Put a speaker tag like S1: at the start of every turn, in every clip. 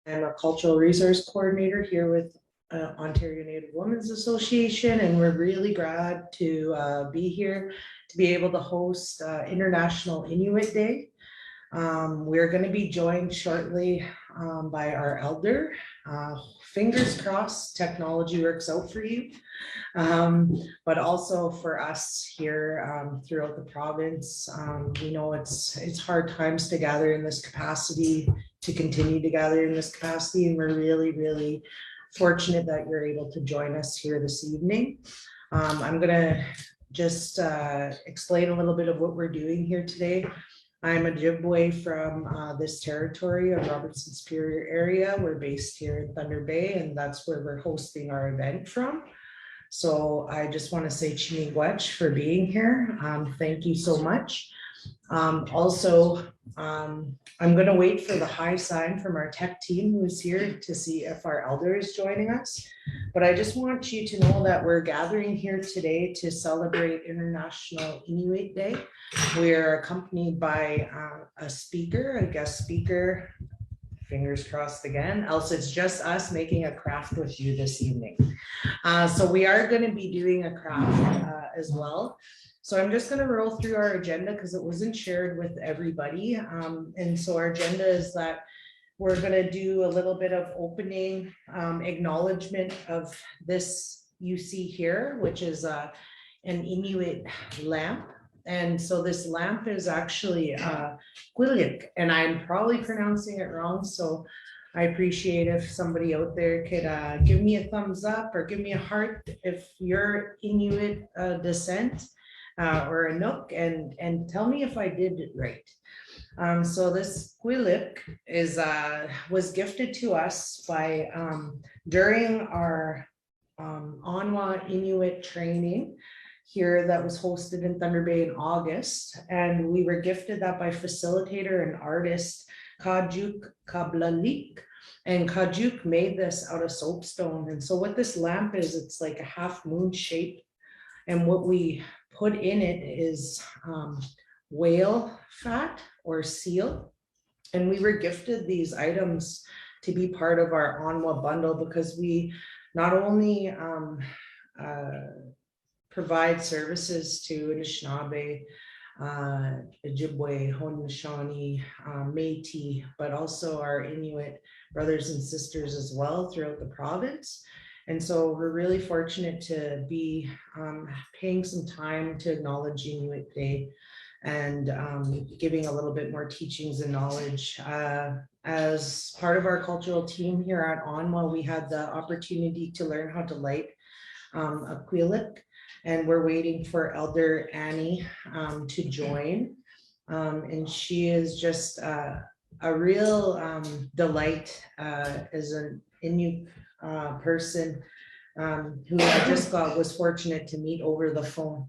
S1: I'm a cultural resource coordinator here with Ontario Native Women's Association, and we're really glad to be here to be able to host International Inuit Day. We're going to be joined shortly by our elder. Fingers crossed, technology works out for you, but also for us here throughout the province. We know it's hard times to gather in this capacity, to continue to gather in this capacity, and we're really fortunate that you're able to join us here this evening. I'm going to just explain a little bit of what we're doing here today. I'm a Ojibwe from this territory of Robertson Superior area. We're based here in Thunder Bay, and that's where we're hosting our event from. So I just want to say Chimigwech for being here. Thank you so much. I'm going to wait for the high sign from our tech team who's here to see if our elder is joining us. But I just want you to know that we're gathering here today to celebrate International Inuit Day. We're accompanied by a guest speaker, fingers crossed again, else it's just us making a craft with you this evening. So we are going to be doing a craft as well. So I'm just going to roll through our agenda because it wasn't shared with everybody. And so our agenda is that we're going to do a little bit of opening acknowledgement of this you see here, which is an Inuit lamp. And so this lamp is actually Quilik, and I'm probably pronouncing it wrong. So I appreciate if somebody out there could give me a thumbs up or give me a heart if you're Inuit descent. Or a nook, and tell me if I did it right. So this Quilik was gifted to us by during our Onwa Inuit training here that was hosted in Thunder Bay in August, and we were gifted that by facilitator and artist Kajuk Kablalik. And Kajuk made this out of soapstone. And so what this lamp is, it's like a half moon shape, and what we put in it is whale fat or seal. And we were gifted these items to be part of our Onwa bundle because we not only provide services to Anishinaabe, Ojibwe, Haudenosaunee, Métis, but also our Inuit brothers and sisters as well throughout the province. And so we're really fortunate to be paying some time to acknowledge Inuit Day and giving a little bit more teachings and knowledge. As part of our cultural team here at Onwa, we had the opportunity to learn how to light a quilik, and we're waiting for Elder Annie to join. And she is just a real delight as an Inuit person who I was fortunate to meet over the phone.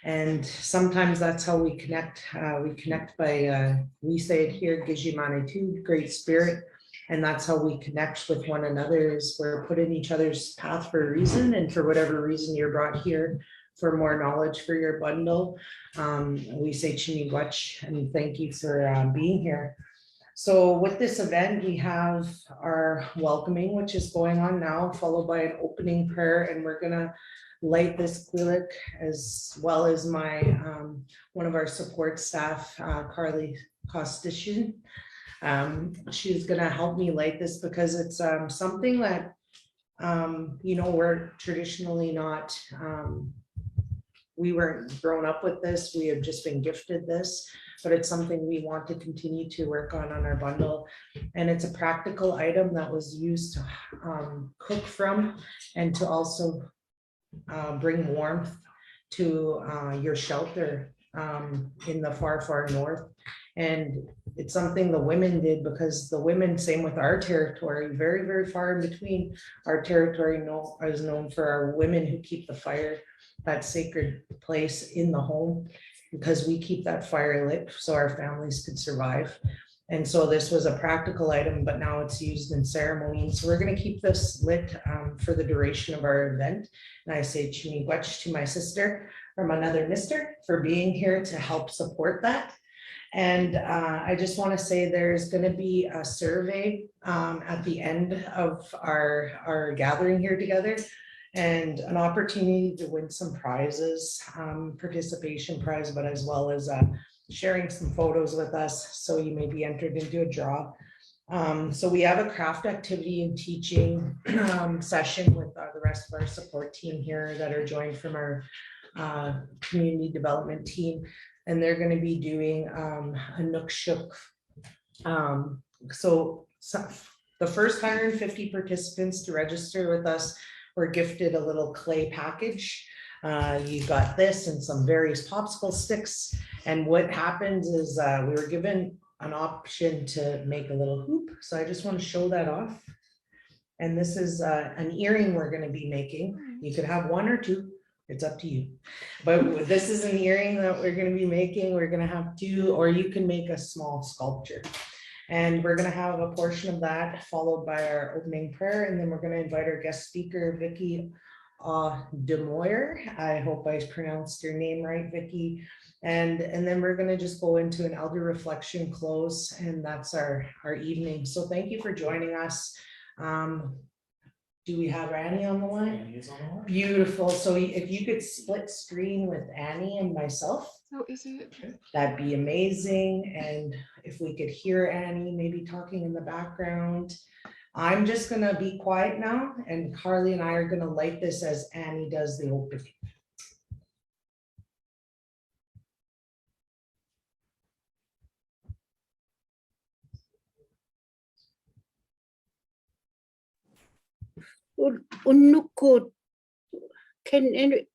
S1: And sometimes that's how we connect. We connect by, we say it here, Gijimanitu, great spirit. And that's how we connect with one another, is we're put in each other's path for a reason. And for whatever reason you're brought here for more knowledge for your bundle, we say Chimigwech and thank you for being here. So with this event, we have our welcoming, which is going on now, followed by an opening prayer, and we're gonna light this quilik as well as my one of our support staff, Carly Costician. She's gonna help me light this because it's something that we're traditionally not. We weren't grown up with this. We have just been gifted this, but it's something we want to continue to work on our bundle. And it's a practical item that was used to cook from and to also bring warmth to your shelter in the far north. And it's something the women did because the women, same with our territory, very far in between. Our territory is known for our women who keep the fire, that sacred place in the home, because we keep that fire lit so our families could survive. And so this was a practical item, but now it's used in ceremony. And so we're going to keep this lit for the duration of our event. And I say Chimigwech to my sister from another mister for being here to help support that. And I just want to say there's going to be a survey at the end of our gathering here together, and an opportunity to win some prizes, participation prize, but as well as sharing some photos with us. So you may be entered into a draw. So we have a craft activity and teaching session with the rest of our support team here that are joined from our community development team. And they're going to be doing a Nook Shook. So the first 150 participants to register with us were gifted a little clay package. You got this and some various popsicle sticks. And what happens is we were given an option to make a little hoop. So I just want to show that off. And this is an earring we're going to be making. You could have one or two. It's up to you. But this is an earring that we're going to be making. We're going to have two, or you can make a small sculpture. And we're going to have a portion of that followed by our opening prayer. And then we're going to invite our guest speaker, Vicky DeMoyer. I hope I pronounced your name right, Vicky. And then we're going to just go into an elder reflection close, and that's our evening. So thank you for joining us. Do we have Annie on the line? Annie is on the line. Beautiful. So if you could split screen with Annie and myself.
S2: Oh, is it?
S1: That'd be amazing. And if we could hear Annie maybe talking in the background. I'm just going to be quiet now, and Carly and I are going to light this as Annie does the opening.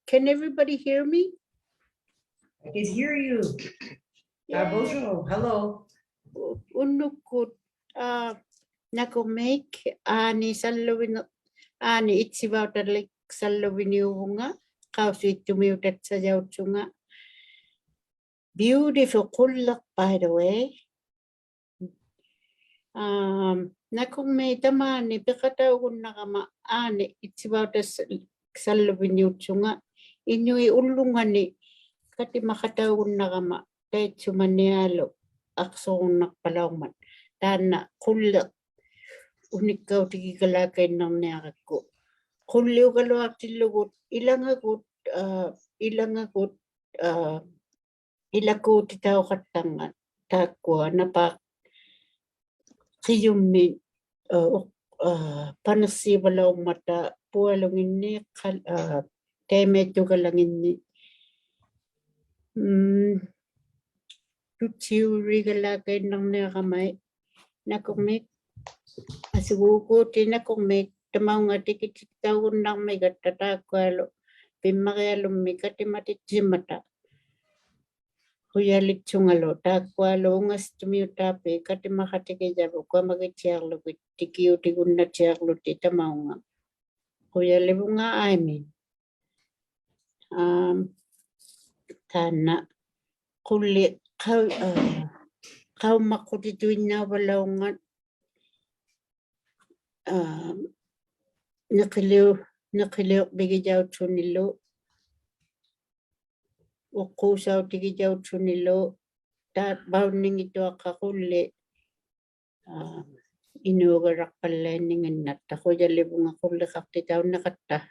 S3: Can everybody hear me?
S1: I can hear you. Bonjour. Hello.
S3: Unnukut nakomek ani sallowin ani itsivautalik sallowiniuunga qausittumiutat sajautsunga. Beautiful kullak, by the way. Nakume tamani pikataugun nakama ani itsivautas sallowiniutsunga. Inui ullungani kati makataugun nakama taitsumanialo aksoonnak palauman. Tana kullak unikau tikikalakay ng niakako. Kulliu kaluaktilugut ilangagut ilako titaw katanga takwa napak kiyumi panasi walau mata pualong ini temet juga lang ini tutsiuri kalakay ng niakamay nakumik asiguko tinakumik tamaw nga tikitawon ng may gatatakwalo pimakayalong may katimatitsimata huyalit sungalo takwalo ngas tumiyutapi katimakatikijabu kwa magitiarlo tikiutigun na tiarlo titamaw nga huyalibu nga amin tana kuli kau makutituin na walaw nga nakiliw bigijaw tunilo ukusaw tigijaw tunilo tat bawning ito akakuli inugarak pala ningin nata ko jalibong akuli kaktitaw nakata.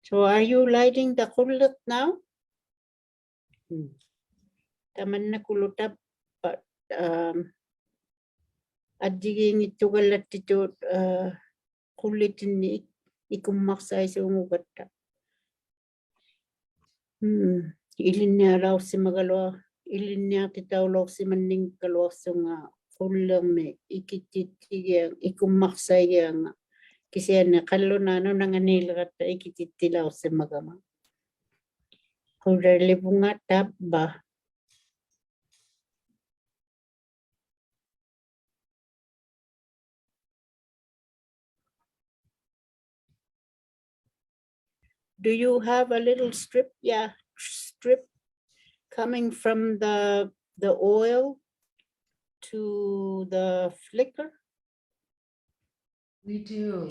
S3: So are you lighting the kulit now? Taman na kulutap but adjiging ito galat ito kulitin ni ikumaksay sa umugata. Ilin niya raw si magalwa ilin niya titawlaw si maning kalwa sa nga kulang me ikititigyan ikumaksay nga kasi na kalunano nanganilrat ikititilaw si magama. Kurali bunga tabba. Do you have a little strip? Yeah, strip coming from the oil to the flicker?
S4: We do.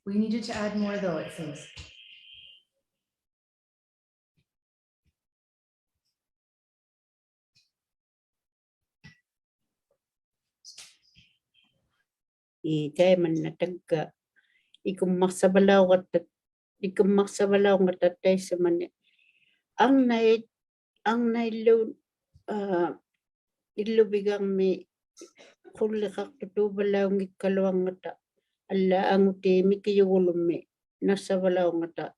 S4: We needed to add more though, it seems.
S3: I taiman na tagka. Ikumaksabalaw nga tatay sa mani. Ang nailo ilubigang mi kulikak tutubalaw ng ikalawang ngata. Ala ang uti mi kiyulong mi nasa balaw ngata.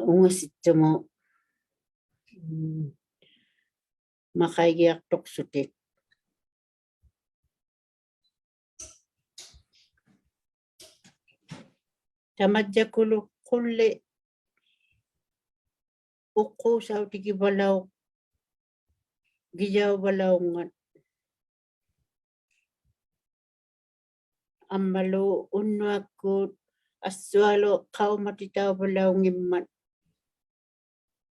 S3: Ungas ito mo makaiyak tok sutik. Tamadya kulle uko sa utiki balaw gijaw balaw ngat. Amalo unwa ko aswalo kau matitaw balaw ngimmat.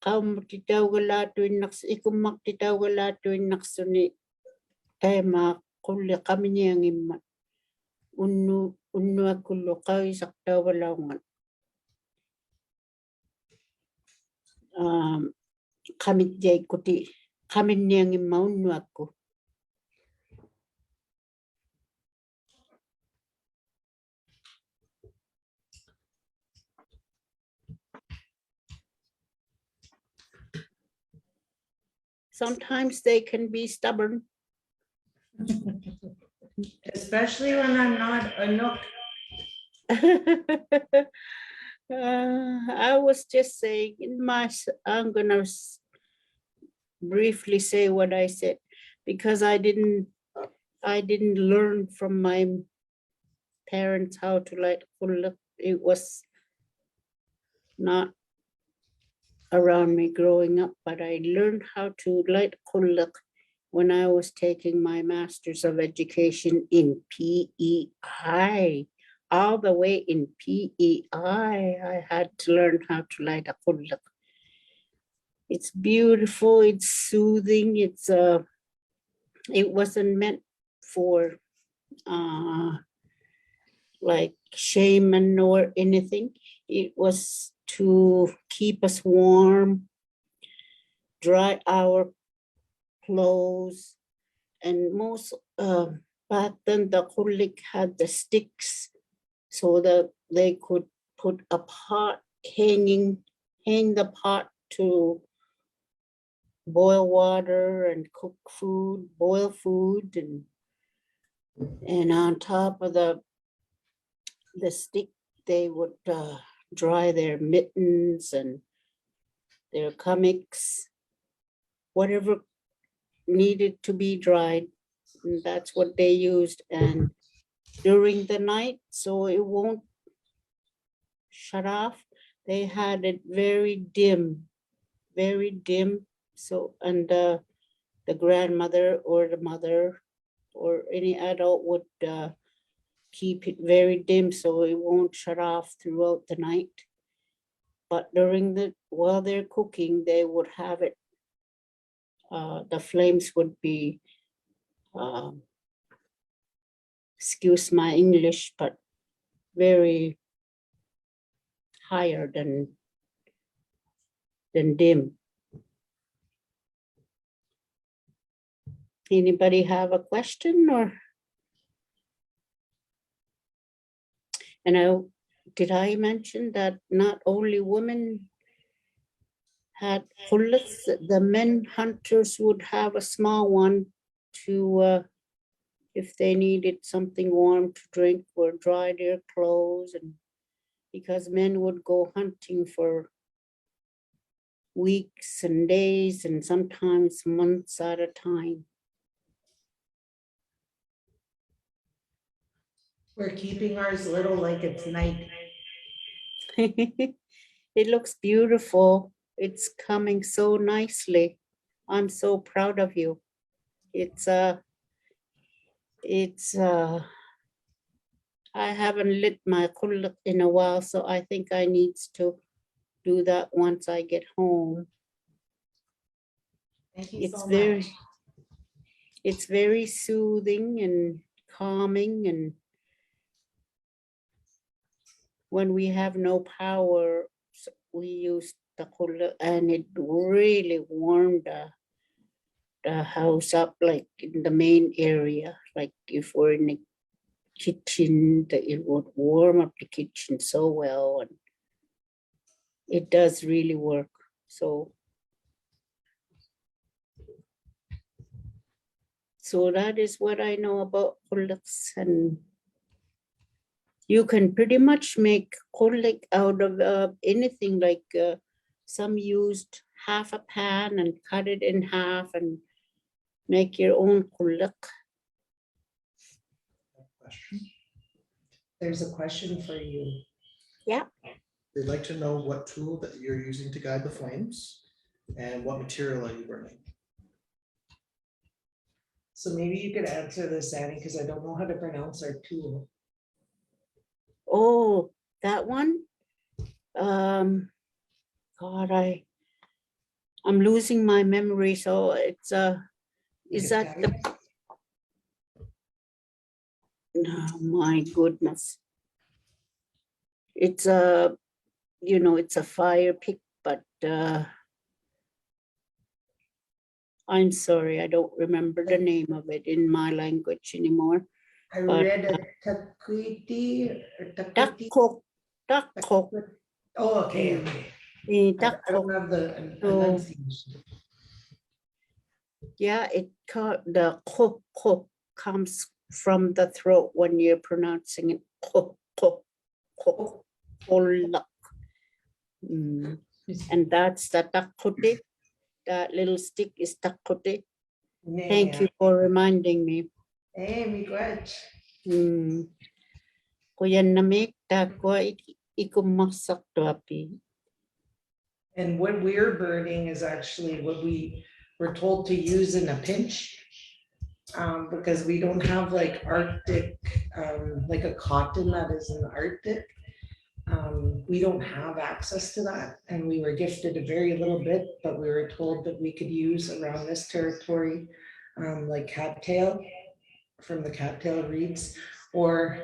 S3: Kau matitaw galatuin ikumak titaw galatuin naksuni. Kaya makulle kami niya ngimmat. Unwa kulo kau isaktaw balaw ngat. Kami jay kuti kami niya ngimma unwa ko. Sometimes they can be stubborn.
S1: Especially when I'm not a nook.
S3: I was just saying I'm gonna briefly say what I said because I didn't learn from my parents how to light kullak. It was not around me growing up, but I learned how to light kullak when I was taking my Master's of Education in PEI. All the way in PEI, I had to learn how to light a kullak. It's beautiful, it's soothing, it wasn't meant for like shaman or anything. It was to keep us warm, dry our clothes, and most back then the kulik had the sticks so that they could put a pot hang the pot to boil water and cook food, boil food, and on top of the stick they would dry their mittens and their kamiks, whatever needed to be dried. And that's what they used. And during the night, so it won't shut off, they had it very dim. So, and the grandmother or the mother or any adult would keep it very dim so it won't shut off throughout the night. But while they're cooking, they would have it, the flames would be, excuse my English, but very higher than dim. Anybody have a question or? And did I mention that not only women had kullaks, the men hunters would have a small one to, if they needed something warm to drink or dry their clothes, and because men would go hunting for weeks and days and sometimes months at a time.
S1: We're keeping ours little like it's night.
S3: It looks beautiful. It's coming so nicely. I'm so proud of you. I haven't lit my kullak in a while, so I think I need to do that once I get home.
S1: Thank you
S3: It's
S1: so
S3: very,
S1: much.
S3: it's very soothing and calming, and when we have no power, we use the kullak, and it really warmed the house up, like in the main area, like if we're in kitchen, that it would warm up the kitchen so well, and it does really work. So that is what I know about kullaks, and you can pretty much make kullak out of anything. Like some used half a pan and cut it in half and make your own kullak.
S2: Question.
S1: There's a question for you.
S3: Yeah.
S2: They'd like to know what tool that you're using to guide the flames and what material are you burning?
S1: So maybe you could answer this, Annie, because I don't know how to pronounce our tool.
S3: Oh, that one. God, I'm losing my memory. So it's is that the? Oh my goodness. It's a, it's a fire pick, but I'm sorry, I don't remember the name of it in my language anymore.
S1: I
S3: But,
S1: read a takuti or takuti.
S3: Takok.
S1: Oh, okay, okay. I don't
S3: Takok.
S1: have the
S3: So-
S1: enunciation.
S3: Yeah, the kok comes from the throat when you're pronouncing it. Kok. And that's the takote. That little stick is takote. Thank you for reminding me.
S1: Hey, miigwech.
S3: Kuya namik takwa ikumasak tuapi.
S1: And what we're burning is actually what we were told to use in a pinch. Because we don't have like Arctic, like a cotton that is in the Arctic. We don't have access to that, and we were gifted a very little bit, but we were told that we could use around this territory, like cattail from the cattail reeds, or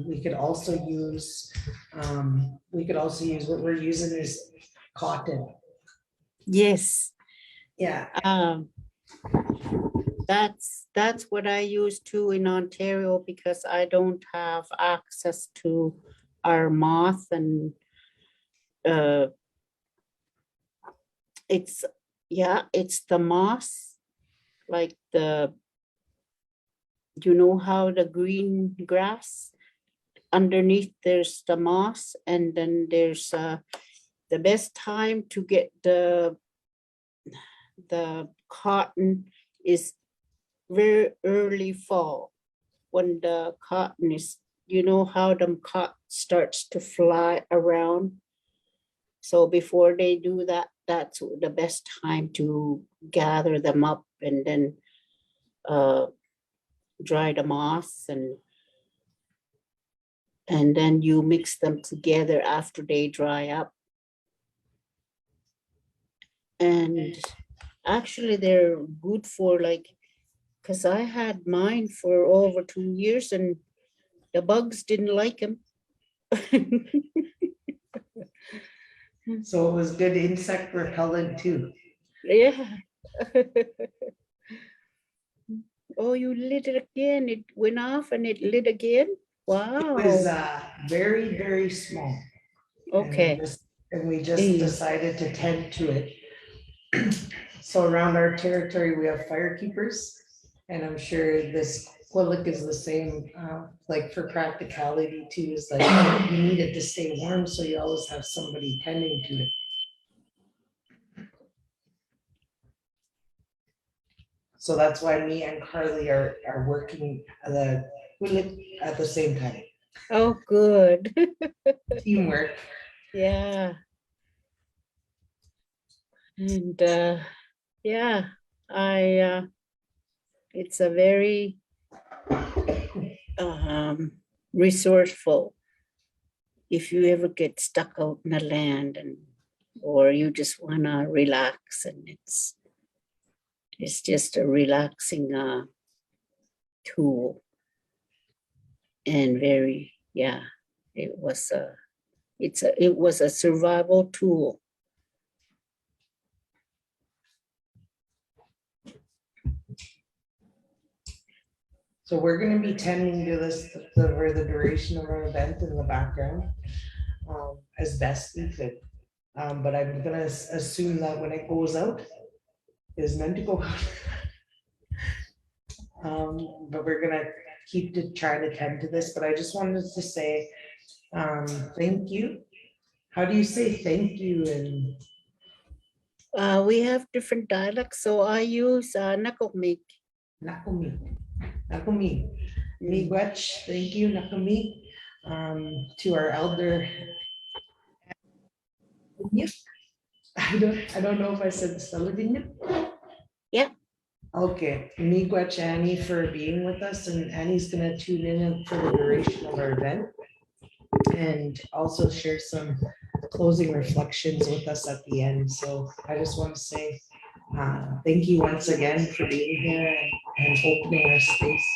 S1: we could also use what we're using is cotton.
S3: Yes.
S1: Yeah.
S3: That's what I use too in Ontario, because I don't have access to our moth, and it's the moss, like how the green grass underneath, there's the moss, and then there's the best time to get the cotton is very early fall, when the cotton is, how the cotton starts to fly around. So before they do that, that's the best time to gather them up, and then dry the moss, and then you mix them together after they dry up. And actually they're good for, like, because I had mine for over 2 years and the bugs didn't like them.
S1: So it was good insect repellent too.
S3: Yeah. Oh, you lit it again. It went off and it lit again. Wow.
S1: It was very, very small.
S3: Okay.
S1: And we just
S3: Mm.
S1: decided to tend to it. So around our territory, we have fire keepers, and I'm sure this Quillic is the same, like for practicality too, is like you need it to stay warm, so you always have somebody tending to it. So that's why me and Carly are working the Quillic at the same time.
S3: Oh, good.
S1: Teamwork.
S3: Yeah. And yeah, it's a very resourceful. If you ever get stuck out in the land, or you just wanna relax, and it's just a relaxing tool, and very, it was a survival tool.
S1: So we're gonna be tending to this for the duration of our event in the background, as best we could. But I'm gonna assume that when it goes out, is meant to go out. But we're gonna keep to try to tend to this, but I just wanted to say, thank you. How do you say thank you in
S3: We have different dialects, so I use Nakomik.
S1: Nakumi? Nakumi. Miigwech, thank you, Nakumi. To our elder. I don't know if I said the Saladin.
S3: Yeah.
S1: Okay, miigwech Annie for being with us, and Annie's gonna tune in for the duration of our event. And also share some closing reflections with us at the end. So I just want to say thank you once again for being here and opening our space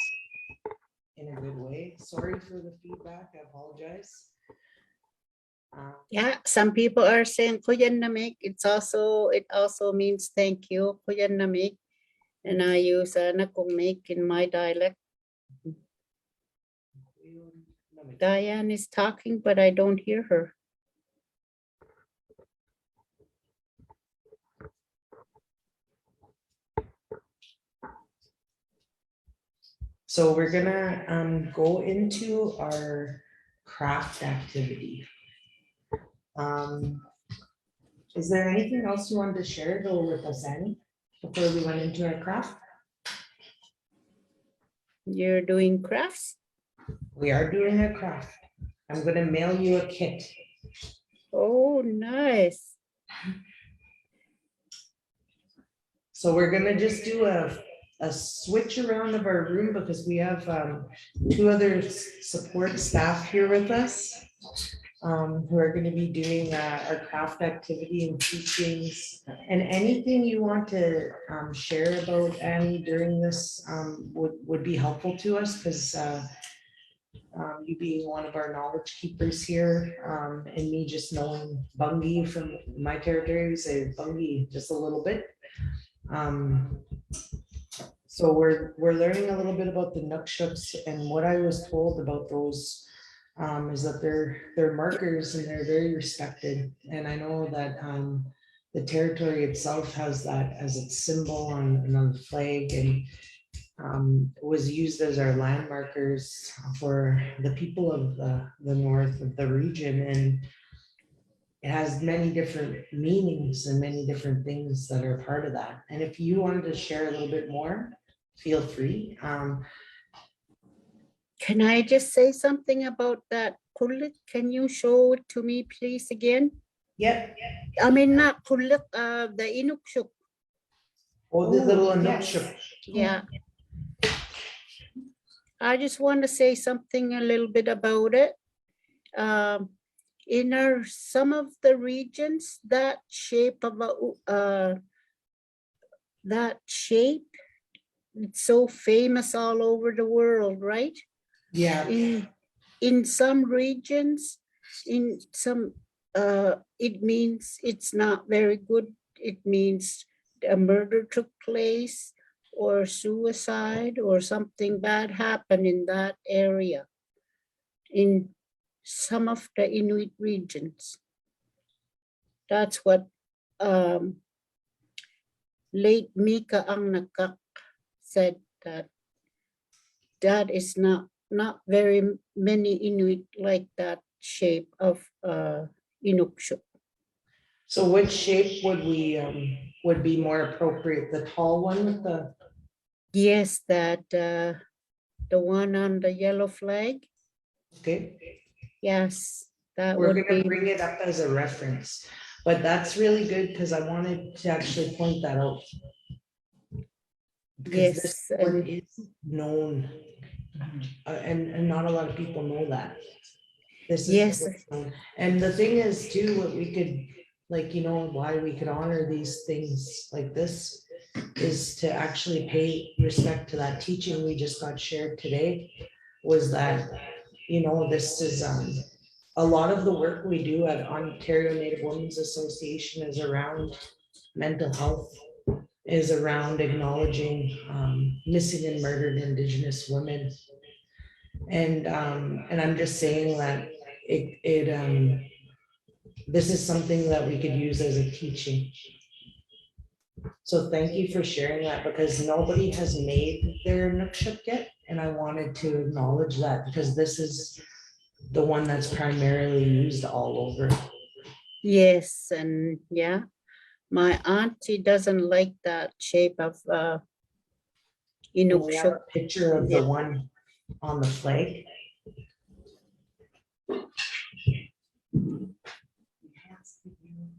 S1: in a good way. Sorry for the feedback, I apologize.
S3: Yeah, some people are saying Kuyan Namik. It also means thank you, Kuyan Namik. And I use Nakomik in my dialect. Diane is talking, but I don't hear her.
S1: So we're gonna go into our craft activity. Is there anything else you wanted to share though with us, Annie, before we went into our craft?
S3: You're doing crafts?
S1: We are doing a craft. I'm gonna mail you a kit.
S3: Oh, nice.
S1: So we're gonna just do a switch around of our room because we have two other support staff here with us who are gonna be doing our craft activity and teachings. And anything you want to share about Annie during this would be helpful to us because you being one of our knowledge keepers here, and me just knowing Bungie from my territory, we say Bungie just a little bit. So we're learning a little bit about the Nukshuks, and what I was told about those is that they're markers and they're very respected. And I know that the territory itself has that as its symbol on the flag, and was used as our land markers for the people of the north of the region. And it has many different meanings and many different things that are part of that. And if you wanted to share a little bit more, feel free.
S3: Can I just say something about that kulit? Can you show it to me, please, again?
S1: Yep.
S3: I mean, not kulit, the Inukshuk.
S1: Oh, the little
S4: yes.
S1: Inukshuk.
S3: Yeah. I just want to say something a little bit about it. In some of the regions, that shape, it's so famous all over the world, right?
S1: Yeah.
S3: In some regions, it means it's not very good. It means a murder took place or suicide or something bad happened in that area. In some of the Inuit regions. That's what late Mika Angnakak said, that is not very many Inuit like that shape of Inukshuk.
S1: So which shape would be more appropriate? The tall one with the?
S3: Yes, that the one on the yellow flag.
S1: Okay.
S3: Yes, that
S1: We're
S3: would
S1: gonna
S3: be.
S1: bring it up as a reference, but that's really good because I wanted to actually point that out. Because this
S3: Yes,
S1: one is known, and not a lot of people know that. This is
S3: yes,
S1: what's known. And the thing is too, what we could, like, you know, why we could honor these things like this is to actually pay respect to that teaching we just got shared today, was that, you know, this is a lot of the work we do at Ontario Native Women's Association is around mental health is around acknowledging missing and murdered Indigenous women. And I'm just saying that this is something that we could use as a teaching. So thank you for sharing that, because nobody has made their Inukshuk yet, and I wanted to acknowledge that because this is the one that's primarily used all over.
S3: Yes, and yeah, my auntie doesn't like that shape of
S1: And we have
S3: Inukshuk.
S1: a picture of the one on the flag.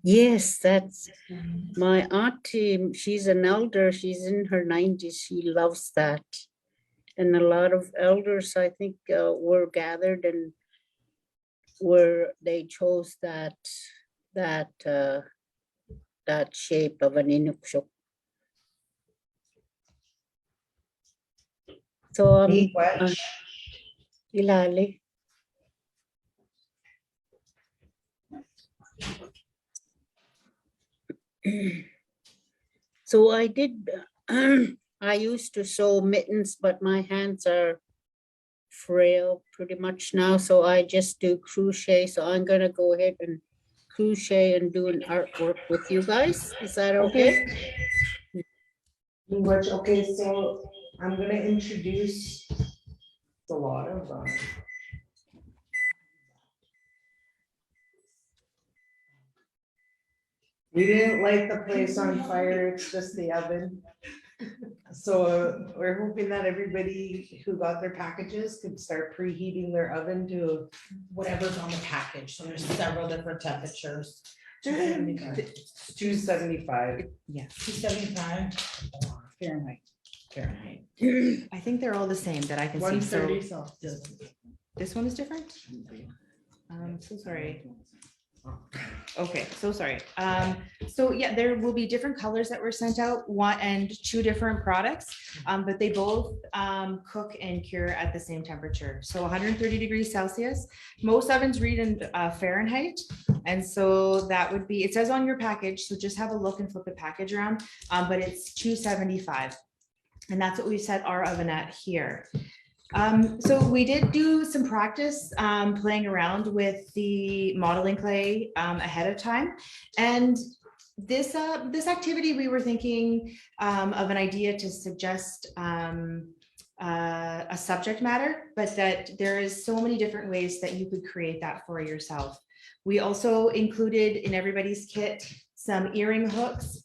S3: Yes, that's my auntie. She's an elder. She's in her 90s. She loves that. And a lot of elders, I think, were gathered and where they chose that shape of an Inukshuk. So
S1: Meat wedge.
S3: Ilali. So I did, I used to sew mittens, but my hands are frail pretty much now. So I just do crochet. So I'm gonna go ahead and crochet and do an artwork with you guys. Is that okay?
S1: Meat wedge. Okay, so I'm gonna introduce a lot of we didn't light the place on fire, it's just the oven. So we're hoping that everybody who got their packages could start preheating their oven to
S5: Whatever's on the package, so there's several different temperatures.
S1: 275.
S5: Yeah, 275 Fahrenheit. Fahrenheit.
S4: I think they're all the same that I can see. So
S1: 130 Celsius.
S4: this one is different? So sorry. Okay, so sorry. So yeah, there will be different colors that were sent out, one and two different products, but they both cook and cure at the same temperature. So 130 degrees Celsius. Most ovens read in Fahrenheit. And so that would be, it says on your package, so just have a look and flip the package around, but it's 275. And that's what we set our oven at here. So we did do some practice playing around with the modeling clay ahead of time. And this activity, we were thinking of an idea to suggest a subject matter, but that there is so many different ways that you could create that for yourself. We also included in everybody's kit some earring hooks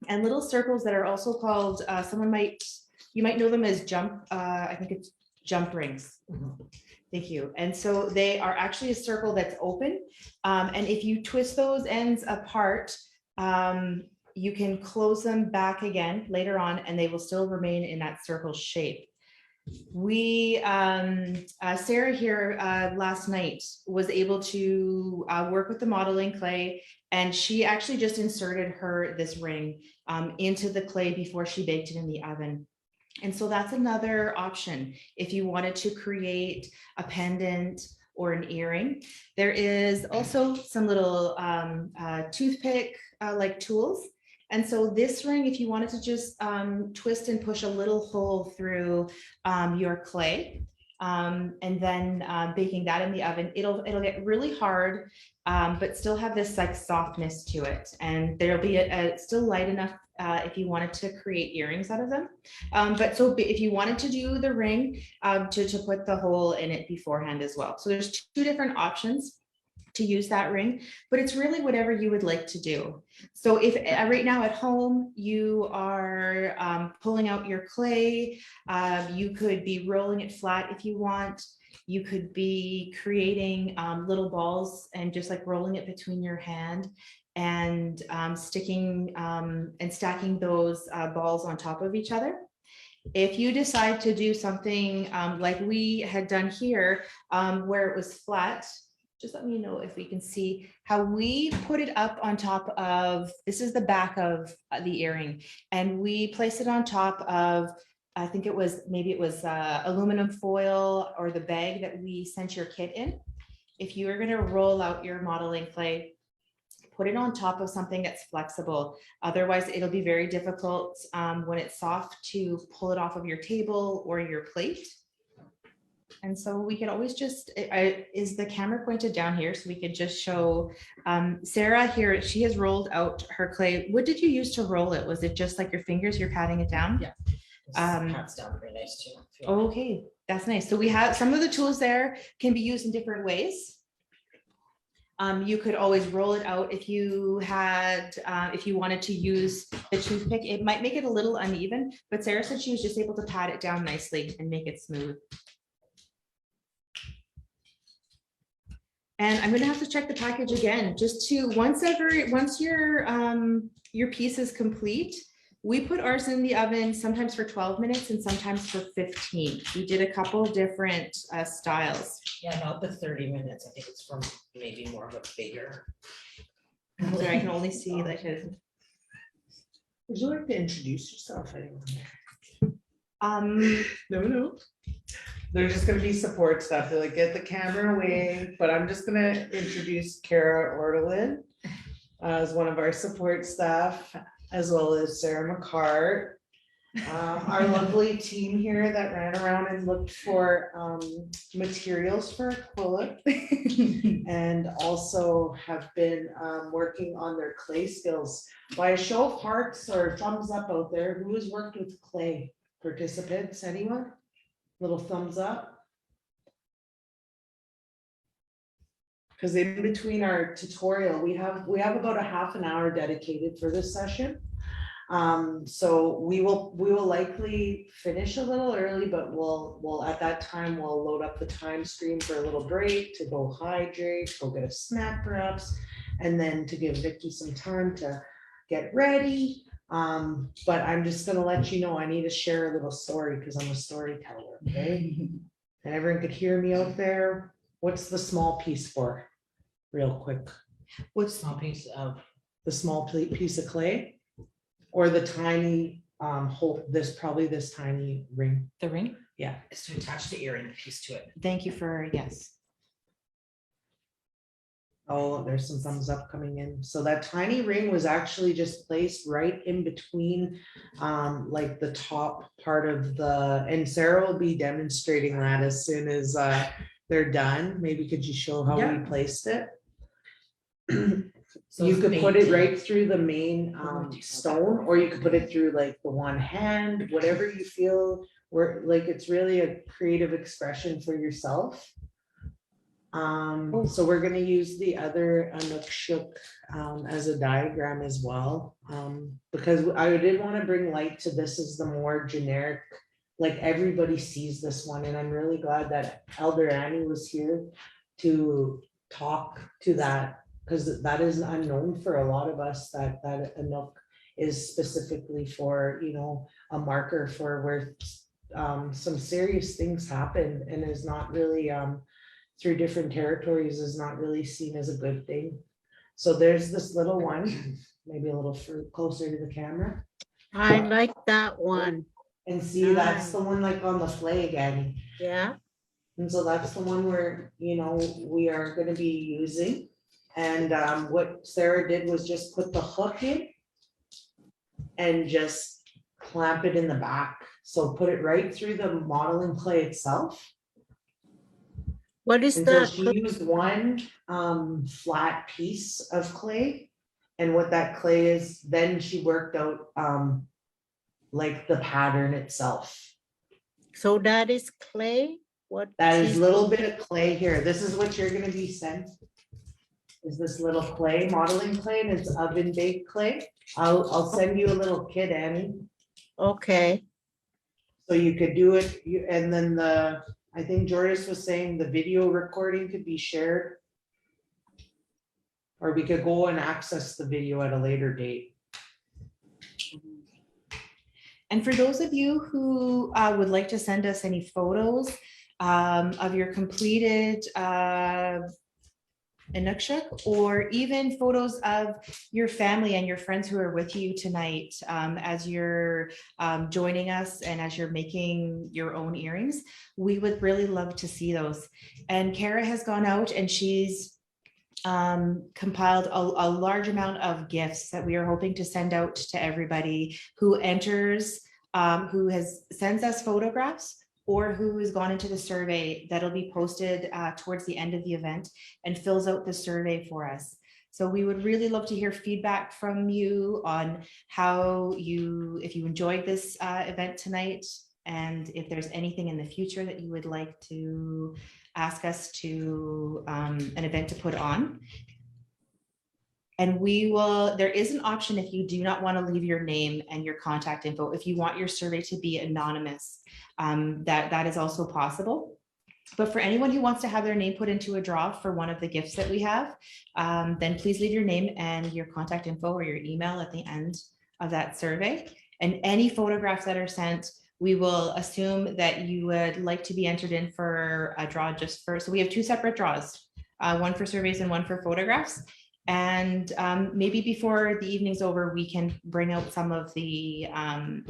S4: and little circles that are also called, you might know them as I think it's jump rings. Thank you. And so they are actually a circle that's open. And if you twist those ends apart, you can close them back again later on and they will still remain in that circle shape. We, Sarah here last night was able to work with the modeling clay, and she actually just inserted this ring into the clay before she baked it in the oven. And so that's another option if you wanted to create a pendant or an earring. There is also some little toothpick like tools. And so this ring, if you wanted to just twist and push a little hole through your clay, and then baking that in the oven, it'll get really hard, but still have this like softness to it. And there'll be still light enough if you wanted to create earrings out of them. But so if you wanted to do the ring, to put the hole in it beforehand as well. So there's two different options to use that ring, but it's really whatever you would like to do. So if right now at home you are pulling out your clay, you could be rolling it flat if you want. You could be creating little balls and just like rolling it between your hand and sticking and stacking those balls on top of each other. If you decide to do something like we had done here, where it was flat, just let me know if we can see how we put it up on top of, this is the back of the earring, and we place it on top of, I think maybe it was aluminum foil or the bag that we sent your kit in. If you are going to roll out your modeling clay, put it on top of something that's flexible. Otherwise, it'll be very difficult when it's soft to pull it off of your table or your plate. And so we could always just, is the camera pointed down here? So we could just show Sarah here, she has rolled out her clay. What did you use to roll it? Was it just like your fingers, you're patting it down?
S5: Yeah. Pat's down pretty nice too.
S4: Okay, that's nice. So we have some of the tools there can be used in different ways. You could always roll it out if you had, if you wanted to use the toothpick. It might make it a little uneven, but Sarah said she was just able to pat it down nicely and make it smooth. And I'm gonna have to check the package again, just to once your piece is complete. We put ours in the oven sometimes for 12 minutes and sometimes for 15. We did a couple different styles.
S5: Yeah, about the 30 minutes. I think it's from maybe more of a bigger.
S4: So I can only see like
S1: Would you like to introduce yourself, anyone? No. There's just gonna be support stuff. They're like, get the camera away, but I'm just gonna introduce Kara Ortolin as one of our support staff, as well as Sarah McCart. Our lovely team here that ran around and looked for materials for acrylic and also have been working on their clay skills. By a show of hearts or thumbs up out there, who has worked with clay? Participants, anyone? Little thumbs up. Because in between our tutorial, we have about a half an hour dedicated for this session. So we will likely finish a little early, but we'll at that time we'll load up the time screen for a little break to go hydrate, go get a snack perhaps, and then to give Vicky some time to get ready. But I'm just gonna let you know I need to share a little story because I'm a storyteller, okay? And everyone could hear me out there. What's the small piece for? Real quick.
S5: What's small piece of?
S1: The small piece of clay or the tiny hole, probably this tiny ring.
S4: the ring.
S1: Yeah.
S5: It's to attach the earring piece to it.
S4: Thank you for, yes.
S1: Oh, there's some thumbs up coming in. So that tiny ring was actually just placed right in between like the top part of the, and Sarah will be demonstrating that as soon as they're done. Maybe could you show how we placed it?
S5: So
S1: You
S5: it's
S1: could put it
S5: painted.
S1: right through the main stone, or you could put it through like the one hand, whatever you feel, where like it's really a creative expression for yourself. So we're gonna use the other Anukshuk as a diagram as well, because I did want to bring light to this as the more generic, like everybody sees this one, and I'm really glad that Elder Annie was here to talk to that, because that is unknown for a lot of us, that Anuk is specifically for, you know, a marker for where some serious things happened and is not really through different territories is not really seen as a good thing. So there's this little one, maybe a little closer to the camera.
S3: I like that one.
S1: And see, that's the one like on the flag, Annie.
S3: Yeah.
S1: And so that's the one where, you know, we are gonna be using. And what Sarah did was just put the hook in and just clamp it in the back. So put it right through the modeling clay itself.
S3: What is
S1: And so
S3: that?
S1: she used one flat piece of clay. And what that clay is, then she worked out like the pattern itself.
S3: So that is clay? What?
S1: That is
S3: she's-
S1: a little bit of clay here. This is what you're gonna be sent. Is this little clay, modeling clay, and it's oven baked clay. I'll send you a little kit, Annie.
S3: Okay.
S1: So you could do it, and then I think Joris was saying the video recording could be shared. Or we could go and access the video at a later date.
S4: And for those of you who would like to send us any photos of your completed Inukshuk, or even photos of your family and your friends who are with you tonight as you're joining us and as you're making your own earrings, we would really love to see those. And Kara has gone out and she's compiled a large amount of gifts that we are hoping to send out to everybody who enters, sends us photographs or who has gone into the survey that'll be posted towards the end of the event and fills out the survey for us. So we would really love to hear feedback from you on if you enjoyed this event tonight, and if there's anything in the future that you would like to ask us to an event to put on. And there is an option if you do not want to leave your name and your contact info, if you want your survey to be anonymous, that is also possible. But for anyone who wants to have their name put into a draw for one of the gifts that we have, then please leave your name and your contact info or your email at the end of that survey. And any photographs that are sent, we will assume that you would like to be entered in for a draw so we have 2 separate draws, one for surveys and one for photographs. And maybe before the evening's over, we can bring out some of the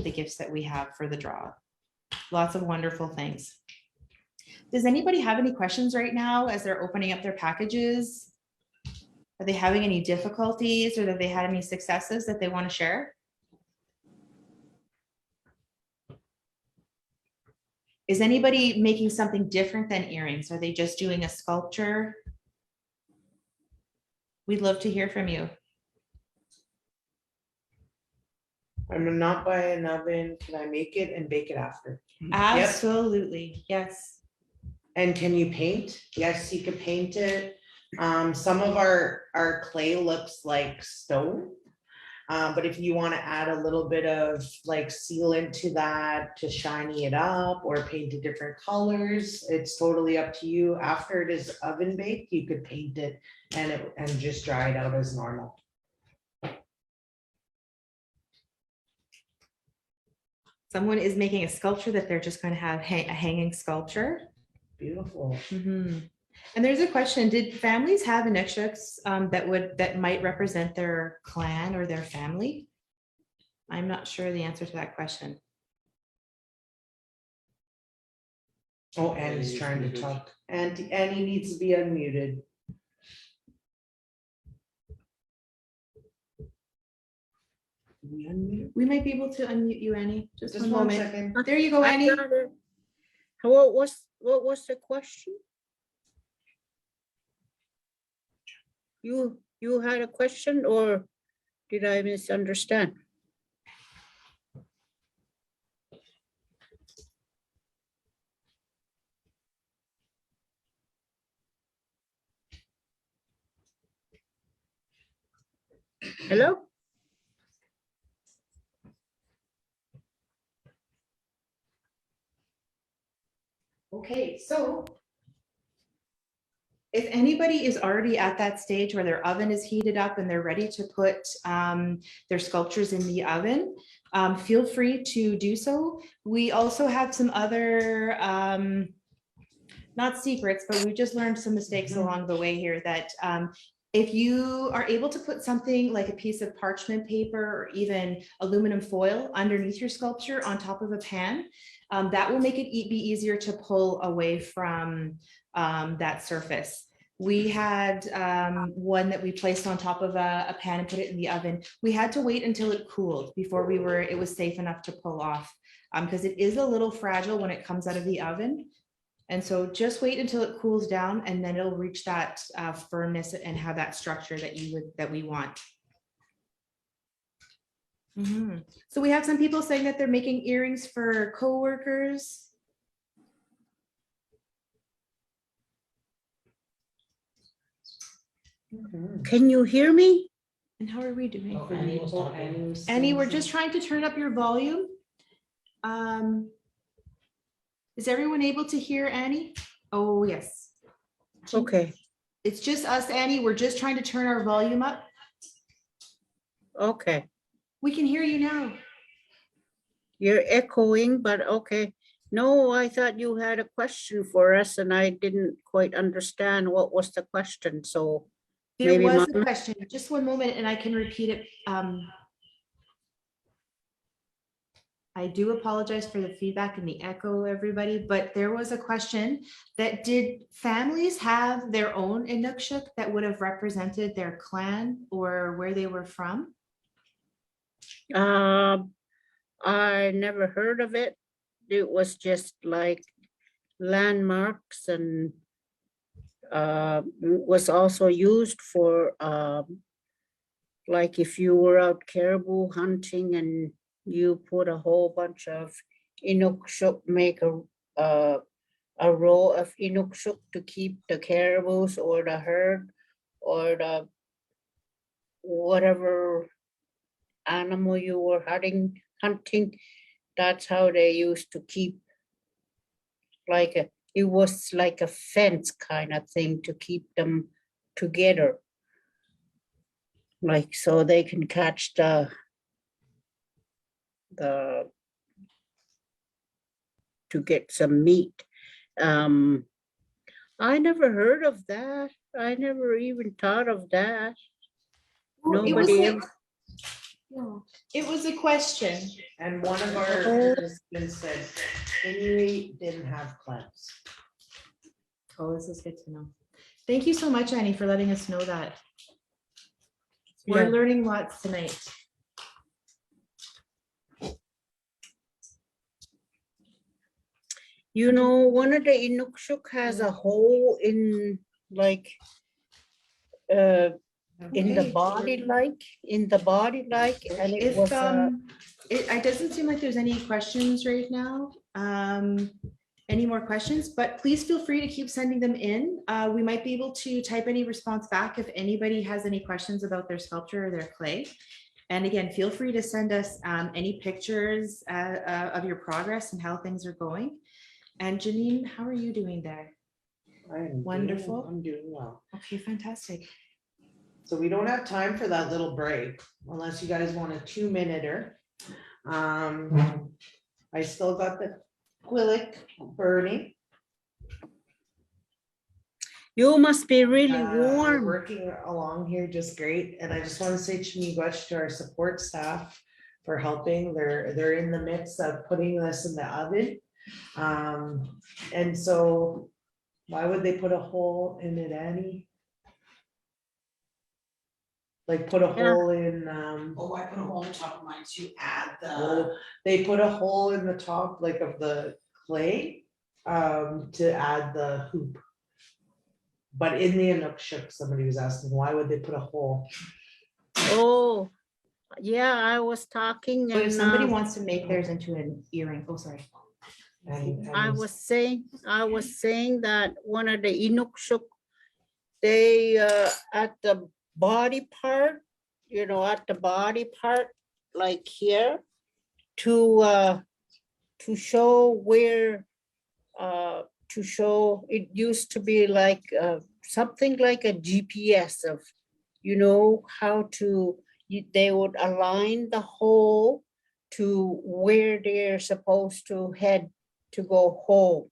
S4: gifts that we have for the draw. Lots of wonderful things. Does anybody have any questions right now as they're opening up their packages? Are they having any difficulties, or have they had any successes that they want to share? Is anybody making something different than earrings? Are they just doing a sculpture? We'd love to hear from you.
S1: I'm not buying an oven. Can I make it and bake it after?
S4: Absolutely, yes.
S1: And can you paint? Yes, you can paint it. Some of our clay looks like stone. But if you want to add a little bit of like sealant to that to shiny it up or paint it different colors, it's totally up to you. After it is oven baked, you could paint it and just dry it out as normal.
S4: Someone is making a sculpture that they're just going to have a hanging sculpture.
S1: Beautiful.
S4: Mm-hmm. And there's a question, did families have initiatives that might represent their clan or their family? I'm not sure the answer to that question.
S1: Oh, Annie's trying to talk. Annie needs to be unmuted. We unmute?
S4: We might be able to unmute you, Annie. Just one
S1: one
S4: moment.
S1: second.
S4: There you go, Annie.
S3: What was the question? You had a question, or did I misunderstand? Hello?
S4: Okay, so if anybody is already at that stage where their oven is heated up and they're ready to put their sculptures in the oven, feel free to do so. We also have some other, not secrets, but we just learned some mistakes along the way here that if you are able to put something like a piece of parchment paper or even aluminum foil underneath your sculpture on top of a pan, that will make it be easier to pull away from that surface. We had one that we placed on top of a pan and put it in the oven. We had to wait until it cooled before it was safe enough to pull off, because it is a little fragile when it comes out of the oven. And so just wait until it cools down, and then it'll reach that firmness and have that structure that we want. Mm-hmm. So we have some people saying that they're making earrings for coworkers.
S3: Can you hear me?
S4: And how are we doing?
S5: Oh, Annie was talking.
S4: Annie, we're just trying to turn up your volume. Is everyone able to hear Annie? Oh, yes.
S3: Okay.
S4: It's just us, Annie. We're just trying to turn our volume up.
S3: Okay.
S4: We can hear you now.
S3: You're echoing, but okay. No, I thought you had a question for us and I didn't quite understand what was the question. So
S4: There
S3: maybe
S4: was a question. Just one moment and I can repeat it. I do apologize for the feedback and the echo, everybody, but there was a question that did families have their own Inukshuk that would have represented their clan or where they were from?
S3: I never heard of it. It was just like landmarks and was also used for like if you were out caribou hunting and you put a whole bunch of Inukshuk, make a row of Inukshuk to keep the caribous or the herd or the whatever animal you were hunting. That's how they used to keep it was like a fence kind of thing to keep them together. Like so they can catch the to get some meat. I never heard of that. I never even thought of that.
S4: Well,
S3: Nobody ever.
S4: It was a question.
S1: And one of our
S3: Oh.
S1: participants said Inuit didn't have clams.
S4: Oh, this is good to know. Thank you so much, Annie, for letting us know that. We're
S3: Yeah.
S4: learning lots tonight.
S3: You know, one of the Inukshuk has a hole in like in the
S4: Okay.
S3: body and it
S4: If
S3: was
S4: it doesn't seem like there's any questions right now. Any more questions, but please feel free to keep sending them in. We might be able to type any response back if anybody has any questions about their sculpture or their clay. And again, feel free to send us any pictures of your progress and how things are going. And Janine, how are you doing there? Wonderful.
S1: I'm doing well.
S4: Okay, fantastic.
S1: So we don't have time for that little break unless you guys want a 2-minute-er. I still got the acrylic burning.
S3: you must be really
S1: We're
S3: warm.
S1: working along here just great. And I just want to say chimigwech to our support staff for helping. They're in the midst of putting this in the oven. And so why would they put a hole in it, Annie? Like put a
S3: Yeah.
S1: hole in,
S5: Oh, I put a hole in the top of mine to add the,
S1: well, they put a hole in the top like of the clay to add the hoop. But in the Inukshuk, somebody was asking, why would they put a hole?
S3: Oh, yeah, I was talking
S4: So if
S3: and
S4: somebody wants to make theirs into an earring, oh, sorry.
S1: And
S3: I was saying that one of the Inukshuk, they at the body part, like here, to show where to show it used to be like something like a GPS of how to they would align the hole to where they're supposed to head to go home.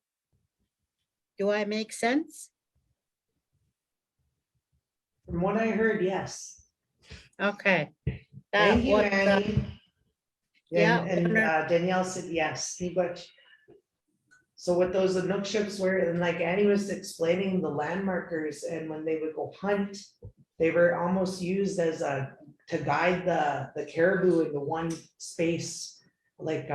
S3: Do I make sense?
S1: from what I heard, yes.
S3: Okay.
S1: Thank you,
S3: what,
S1: Annie.
S3: yeah,
S1: And Danielle said yes. Miigwech. So what those Inukshuks were, and like Annie was explaining the landmarkers, and when they would go hunt, they were almost used as to guide the caribou into one space, like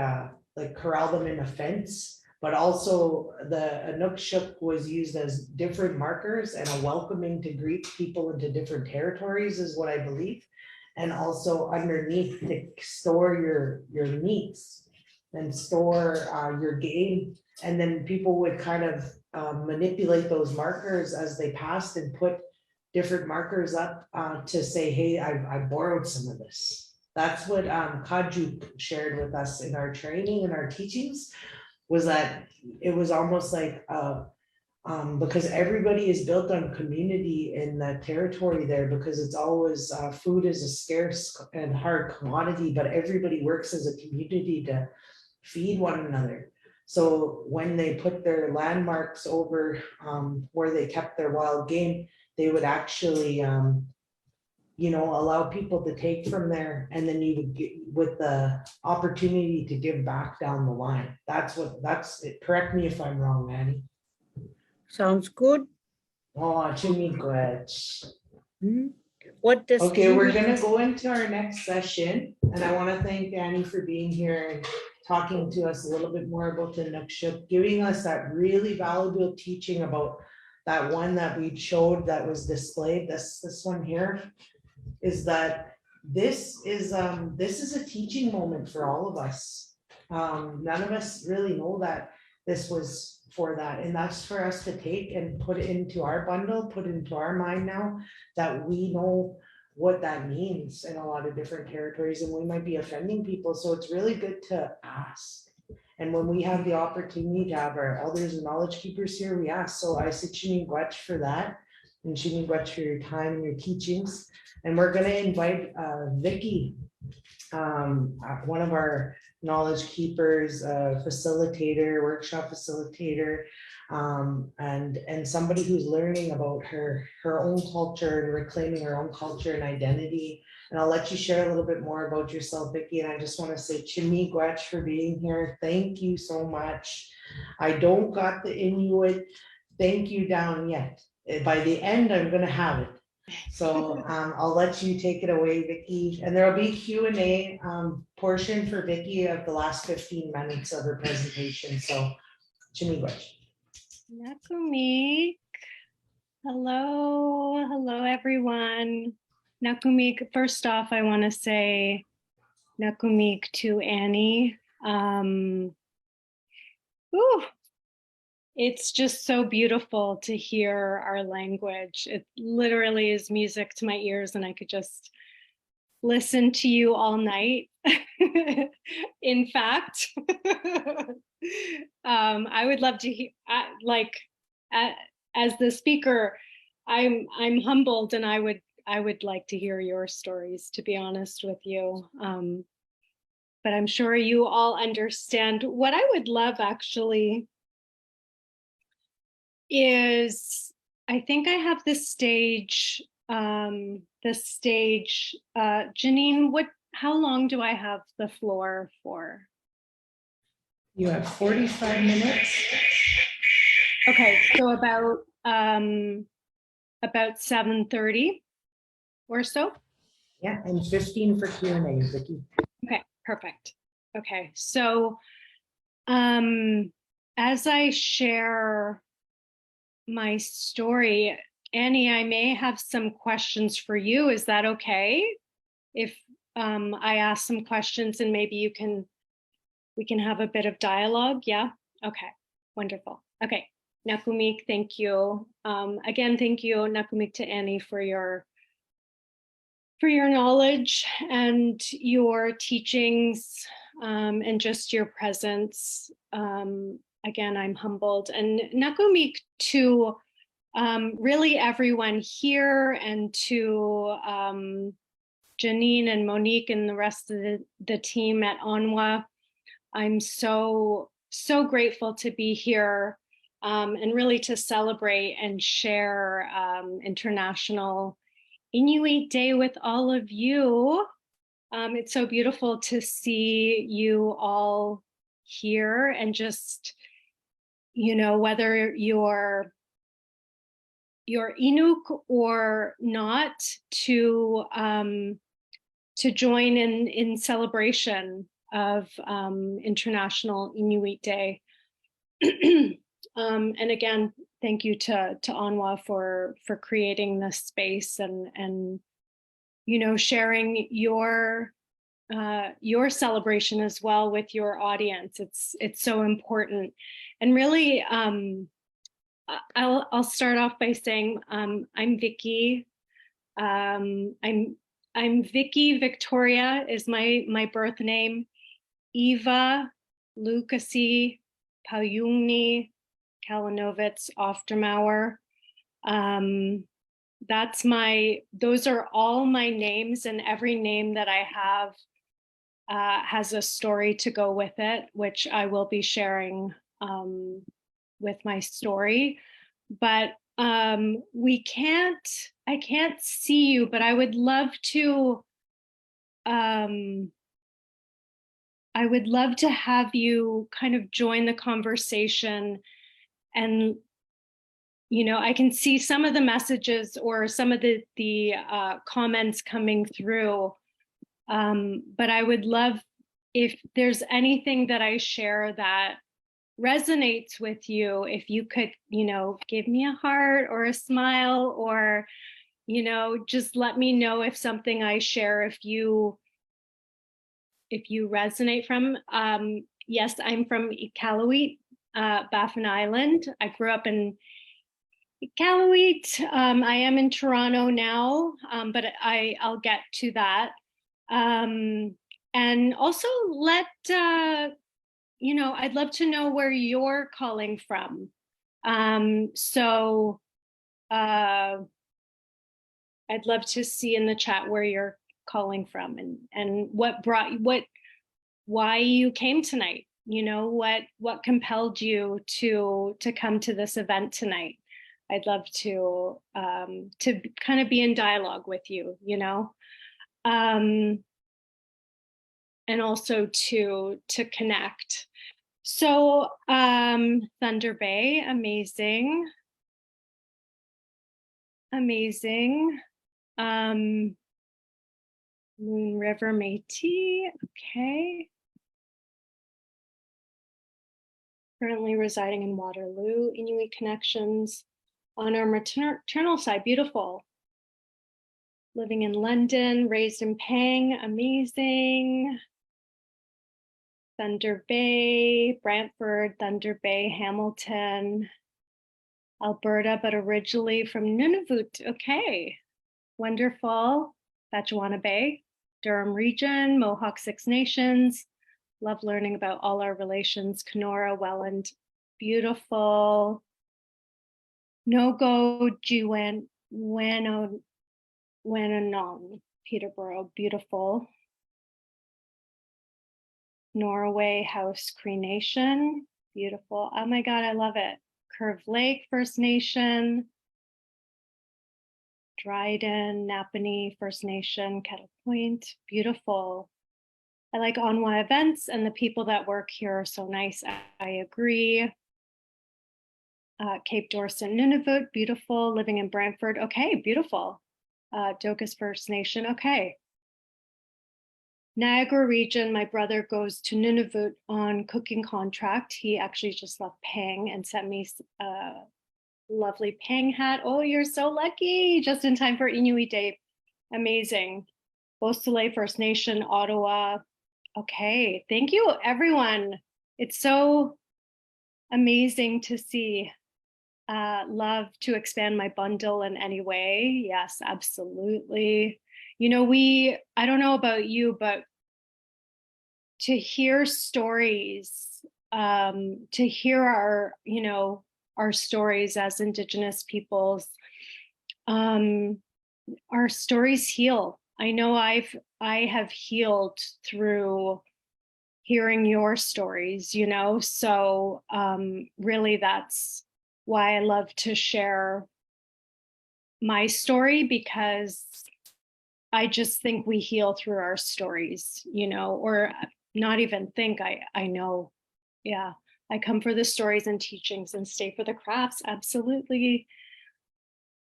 S1: corral them in a fence. But also the Inukshuk was used as different markers and a welcoming to greet people into different territories is what I believe. And also underneath to store your meats and store your game. And then people would kind of manipulate those markers as they passed and put different markers up to say, hey, I borrowed some of this. That's what Kajuk shared with us in our training and our teachings, was that it was almost like because everybody is built on community in that territory there, because it's always food is a scarce and hard commodity, but everybody works as a community to feed one another. So when they put their landmarks over where they kept their wild game, they would actually allow people to take from there, and then you would get with the opportunity to give back down the line. That's it. Correct me if I'm wrong, Manny.
S3: Sounds good.
S1: Oh, chimigwech.
S3: Hmm? What does
S1: Okay, we're gonna go into our next session, and I want to thank Annie for being here and talking to us a little bit more about the Inukshuk, giving us that really valuable teaching about that one that we showed that was displayed. This one here is that this is a teaching moment for all of us. None of us really know that this was for that, and that's for us to take and put it into our bundle, put it into our mind now that we know what that means in a lot of different territories, and we might be offending people. So it's really good to ask. And when we have the opportunity to have our elders and knowledge keepers here, we ask. So I say chimigwech for that, and chimigwech for your time and your teachings. And we're gonna invite Vicky, one of our knowledge keepers, facilitator, workshop facilitator, and somebody who's learning about her own culture and reclaiming her own culture and identity. And I'll let you share a little bit more about yourself, Vicky. And I just want to say chimigwech for being here. Thank you so much. I don't got the Inuit thank you down yet. By the end, I'm gonna have it. So I'll let you take it away, Vicky, and there'll be Q&A portion for Vicky of the last 15 minutes of her presentation. So, chimigwech.
S6: Nakumik. Hello, everyone. Nakumik, first off, I want to say Nakumik to Annie. It's just so beautiful to hear our language. It literally is music to my ears, and I could just listen to you all night. In fact, I would love to hear, as the speaker, I'm humbled, and I would like to hear your stories, to be honest with you. But I'm sure you all understand. What I would love actually is, I think I have the stage, Janine, how long do I have the floor for?
S1: You have 45 minutes.
S6: Okay, so about 7:30 or so.
S1: Yeah, and 15 for Q&A, Vicky.
S6: Okay, perfect. Okay, so as I share my story, Annie, I may have some questions for you. Is that okay? If I ask some questions and maybe we can have a bit of dialogue. Yeah. Okay. Wonderful. Okay. Nakumik, thank you. Again, thank you, Nakumik, to Annie for your knowledge and your teachings, and just your presence. Again, I'm humbled. And Nakumik to really everyone here, and to Janine and Monique and the rest of the team at Onwa. I'm so grateful to be here, and really to celebrate and share International Inuit Day with all of you. It's so beautiful to see you all here, and just, whether you're Inuk or not, to join in celebration of International Inuit Day. And again, thank you to Onwa for creating this space and sharing your celebration as well with your audience. It's so important. And really, I'll start off by saying I'm Vicky. I'm Vicky. Victoria is my birth name. Eva Lucasi Palyungni Kalinovitz Oftermauer. Those are all my names, and every name that I have has a story to go with it, which I will be sharing with my story. But I can't see you, but I would love to, have you kind of join the conversation. And, I can see some of the messages or some of the comments coming through. But I would love if there's anything that I share that resonates with you, if you could, give me a heart or a smile, or, just let me know if something I share, if you resonate from. Yes, I'm from Iqaluit, Baffin Island. I grew up in Iqaluit. I am in Toronto now, but I'll get to that. And also I'd love to know where you're calling from. So I'd love to see in the chat where you're calling from, and why you came tonight. What compelled you to come to this event tonight. I'd love to kind of be in dialogue with you, and also to connect. So Thunder Bay, amazing. Moon River Métis, okay. Currently residing in Waterloo, Inuit connections on our maternal side, beautiful. Living in London, raised in Pang, amazing. Thunder Bay, Brantford, Thunder Bay, Hamilton, Alberta, but originally from Nunavut. Okay, wonderful. Batchewana Bay, Durham region, Mohawk Six Nations. Love learning about all our relations. Kenora, Welland, beautiful. Nogo, Jiwen, Wenanong, Peterborough, beautiful. Norway House Cree Nation, beautiful. Oh my God, I love it. Curve Lake First Nation, Dryden, Napanee First Nation, Kettle Point, beautiful. I like Onwa events, and the people that work here are so nice. I agree. Cape Dorset, Nunavut, beautiful. Living in Brantford, okay, beautiful. Dokas First Nation, okay. Niagara region, my brother goes to Nunavut on cooking contract. He actually just left Pang and sent me a lovely Pang hat. Oh, you're so lucky. Just in time for Inuit Day. Amazing. Beausoleil First Nation, Ottawa. Okay, thank you, everyone. It's so amazing to see. Love to expand my bundle in any way. Yes, absolutely. I don't know about you, but to hear stories, to hear our stories as Indigenous peoples, our stories heal. I know I have healed through hearing your stories, so really that's why I love to share my story, because I just think we heal through our stories, or not even think, I know. Yeah, I come for the stories and teachings and stay for the crafts. Absolutely.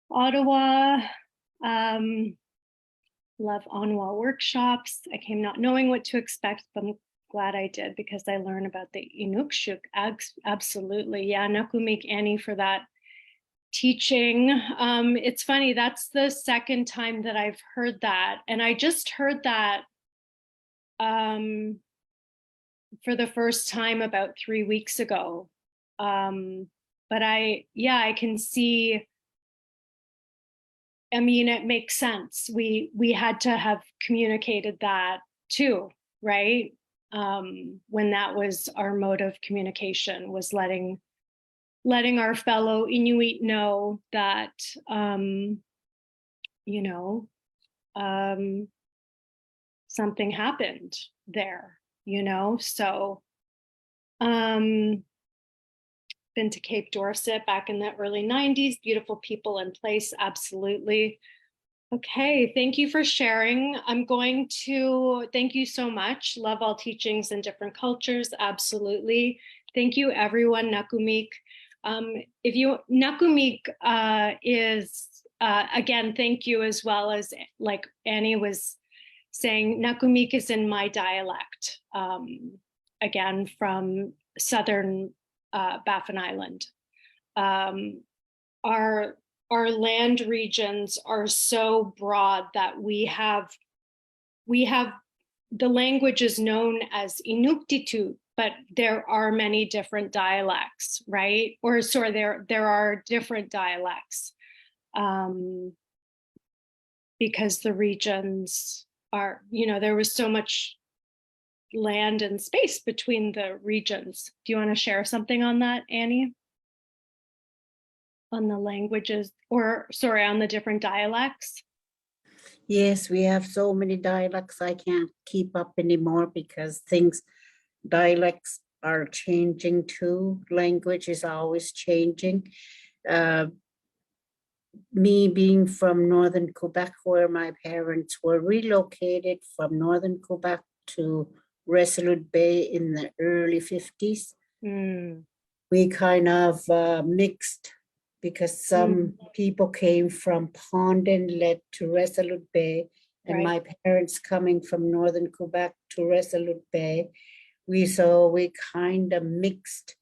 S6: Ottawa, love Onwa workshops. I came not knowing what to expect, but I'm glad I did, because I learned about the Inukshuk. Absolutely. Yeah, Nakumik Annie for that teaching. It's funny, that's the second time that I've heard that. And I just heard that for the first time about 3 weeks ago. But I can see, it makes sense. We had to have communicated that too, right? When that was our mode of communication, was letting our fellow Inuit know that, something happened there, so been to Cape Dorset back in the early 90s. Beautiful people and place, absolutely. Okay, thank you for sharing. I'm going to thank you so much. Love all teachings in different cultures, absolutely. Thank you, everyone. Nakumik. If you Nakumik is again, thank you, as well as like Annie was saying, Nakumik is in my dialect. Again, from southern Baffin Island. Our land regions are so broad that we have the language is known as Inuktitut, but there are many different dialects, right? Or sorry, there are different dialects because the regions are, there was so much land and space between the regions. Do you want to share something on that, Annie? On the languages, or sorry, on the different dialects?
S3: Yes, we have so many dialects. I can't keep up anymore because dialects are changing too. Language is always changing. Me being from northern Quebec, where my parents were relocated from northern Quebec to Resolute Bay in the early 50s. We kind of mixed, because some people came from Pond Inlet to Resolute Bay, and my parents coming from northern Quebec to Resolute Bay. We kind of mixed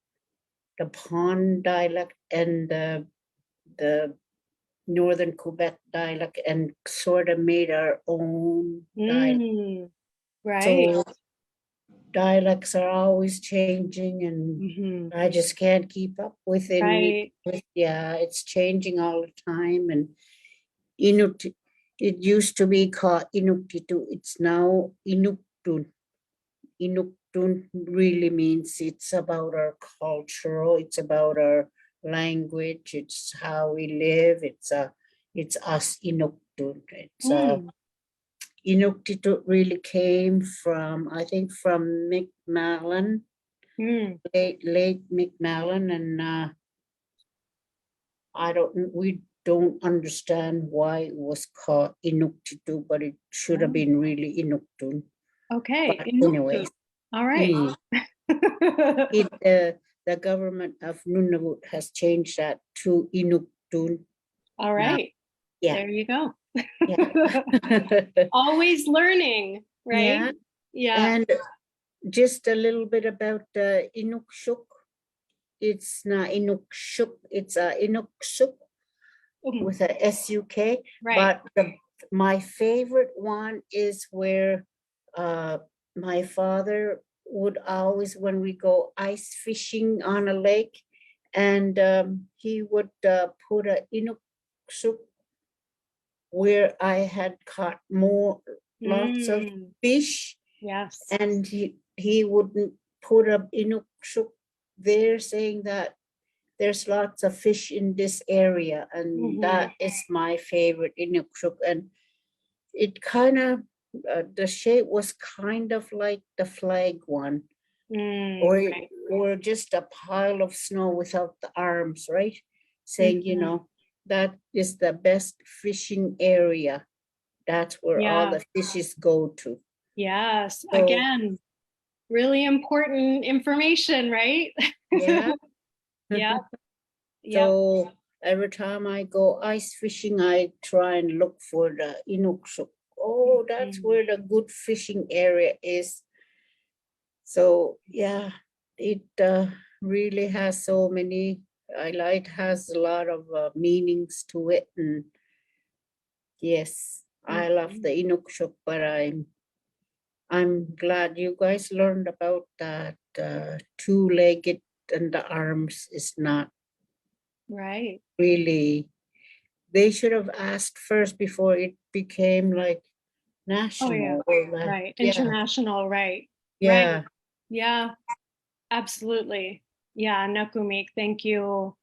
S3: the Pond dialect and the northern Quebec dialect and sort of made our own dialect.
S6: Right.
S3: So dialects are always changing, and I just can't keep up with it.
S6: Right.
S3: Yeah, it's changing all the time. And Inuit, it used to be called Inuktitut. It's now Inuktun. Inuktun really means it's about our cultural, it's about our language, it's how we live, it's us Inuktun. Inuktitut really came from, I think, from McMallen, late McMallen, and we don't understand why it was called Inuktitut, but it should have been really Inuktun.
S6: Okay.
S3: But anyway,
S6: all right.
S3: the government of Nunavut has changed that to Inuktun.
S6: All right.
S3: Yeah.
S6: There you go.
S3: Yeah.
S6: Always learning, right? Yeah.
S3: And just a little bit about Inukshuk. It's not Inukshuk, it's Inuksuk with a SUK.
S6: Right.
S3: But my favorite one is where my father would always, when we go ice fishing on a lake, and he would put a Inuksuk where I had caught lots of fish.
S6: Yes.
S3: And he wouldn't put a Inuksuk there, saying that there's lots of fish in this area, and that is my favorite Inuksuk. And it kind of the shape was kind of like the flag one, or just a pile of snow without the arms, right? Saying, that is the best fishing area. That's where all the fishes go to.
S6: Yes.
S3: So,
S6: again, really important information, right?
S3: Yeah.
S6: Yeah.
S3: So every time I go ice fishing, I try and look for the Inuksuk. Oh, that's where the good fishing area is. So yeah, it really has so many. It has a lot of meanings to it, and yes, I love the Inuksuk. But I'm glad you guys learned about that two-legged, and the arms is not
S6: right.
S3: really. They should have asked first before it became like national.
S6: Right. International, right.
S3: Yeah.
S6: Right. Yeah, absolutely. Yeah, Nakumik, thank you.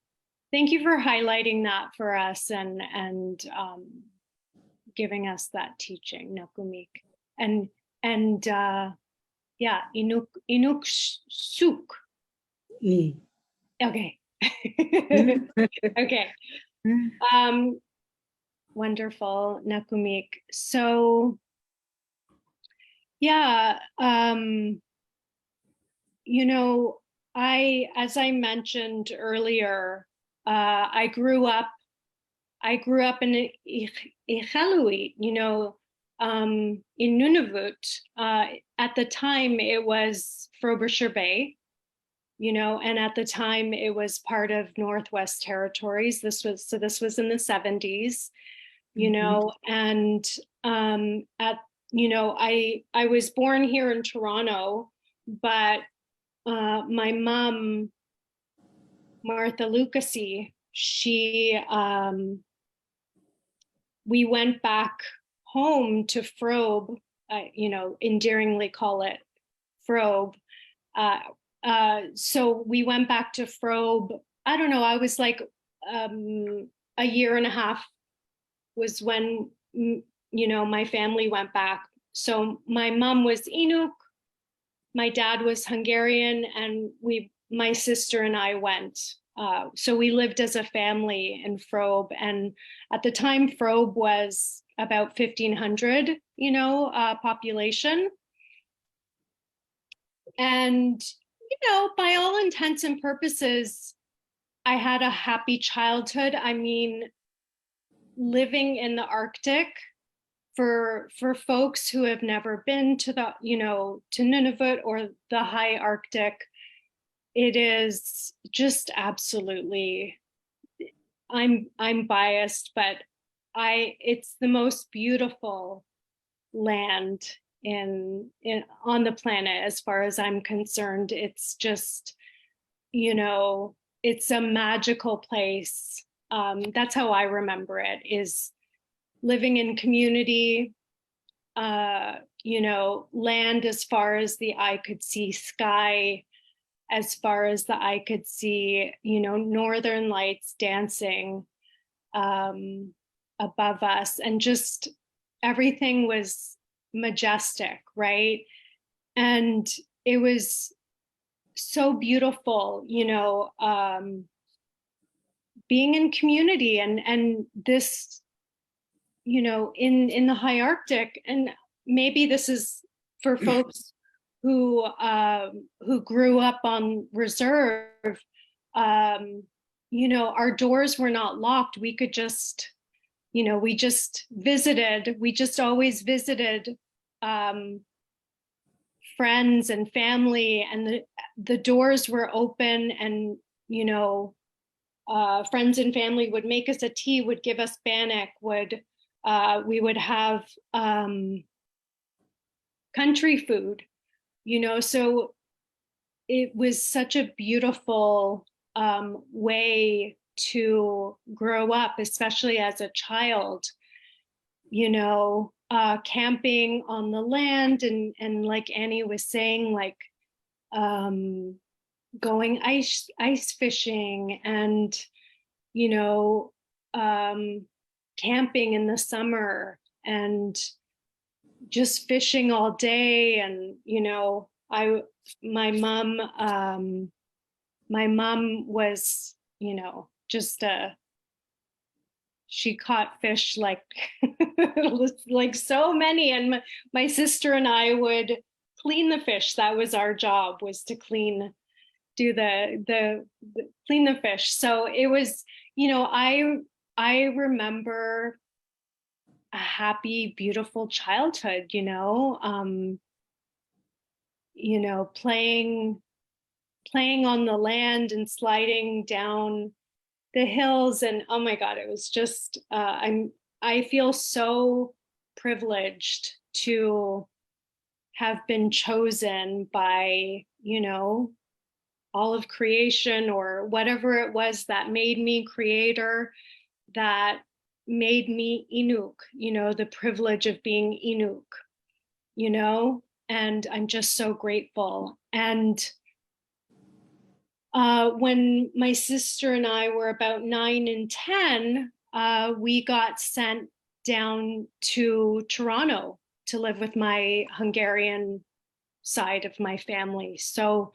S6: Thank you for highlighting that for us and giving us that teaching, Nakumik. And yeah, Inuksuk. Okay. Okay. Wonderful, Nakumik. So, yeah, you know, as I mentioned earlier, I grew up in Iqaluit, in Nunavut. At the time, it was Frobisher Bay, and at the time it was part of Northwest Territories. This was in the 70s, and I was born here in Toronto, but my mom, Martha Lucasy, we went back home to Frobe, endearingly call it Frobe. So we went back to Frobe. I don't know, I was like a year and a half was when, my family went back. So my mom was Inuk, my dad was Hungarian, and my sister and I went. So we lived as a family in Frobe. And at the time, Frobe was about 1,500, population. And, by all intents and purposes, I had a happy childhood. I mean, living in the Arctic, for folks who have never been to the, to Nunavut or the high Arctic, it is just absolutely, I'm biased, but it's the most beautiful land on the planet as far as I'm concerned. It's just, it's a magical place. That's how I remember it, is living in community, land as far as the eye could see, sky as far as the eye could see, northern lights dancing above us, and just everything was majestic, right? And it was so beautiful, being in community, and this, in the high Arctic. And maybe this is for folks who grew up on reserve. Our doors were not locked. We could just, we just always visited friends and family, and the doors were open, and friends and family would make us a tea, would give us bannock, we would have country food, so it was such a beautiful way to grow up, especially as a child, camping on the land, and like Annie was saying, like going ice fishing, and camping in the summer, and just fishing all day. And my mom was just she caught fish like like so many, and my sister and I would clean the fish. That was our job, was to clean the fish. So it was, I remember a happy, beautiful childhood, playing on the land and sliding down the hills. And oh my God, it was just, I feel so privileged to have been chosen by, all of creation, or whatever it was that made me creator, that made me Inuk, the privilege of being Inuk, and I'm just so grateful. And when my sister and I were about 9 and 10, we got sent down to Toronto to live with my Hungarian side of my family. So,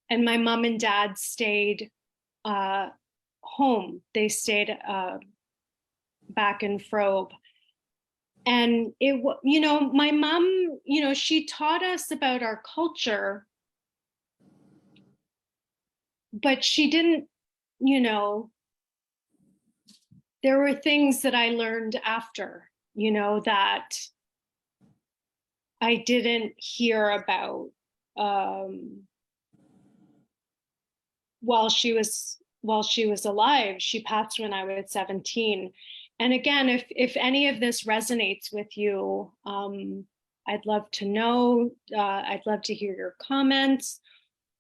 S6: and my mom and dad stayed home. They stayed back in Frobe. And my mom, she taught us about our culture, but she didn't, there were things that I learned after, that I didn't hear about while she was alive. She passed when I was 17. And again, if any of this resonates with you, I'd love to know. I'd love to hear your comments,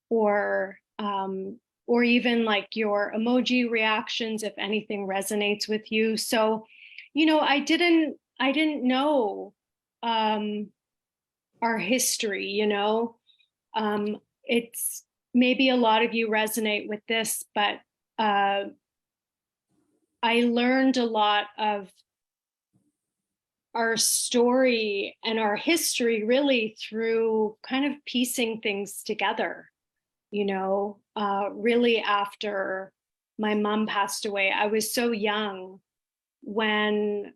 S6: or even like your emoji reactions if anything resonates with you. So, I didn't know our history. It's maybe a lot of you resonate with this, but I learned a lot of our story and our history really through kind of piecing things together, really after my mom passed away. I was so young when,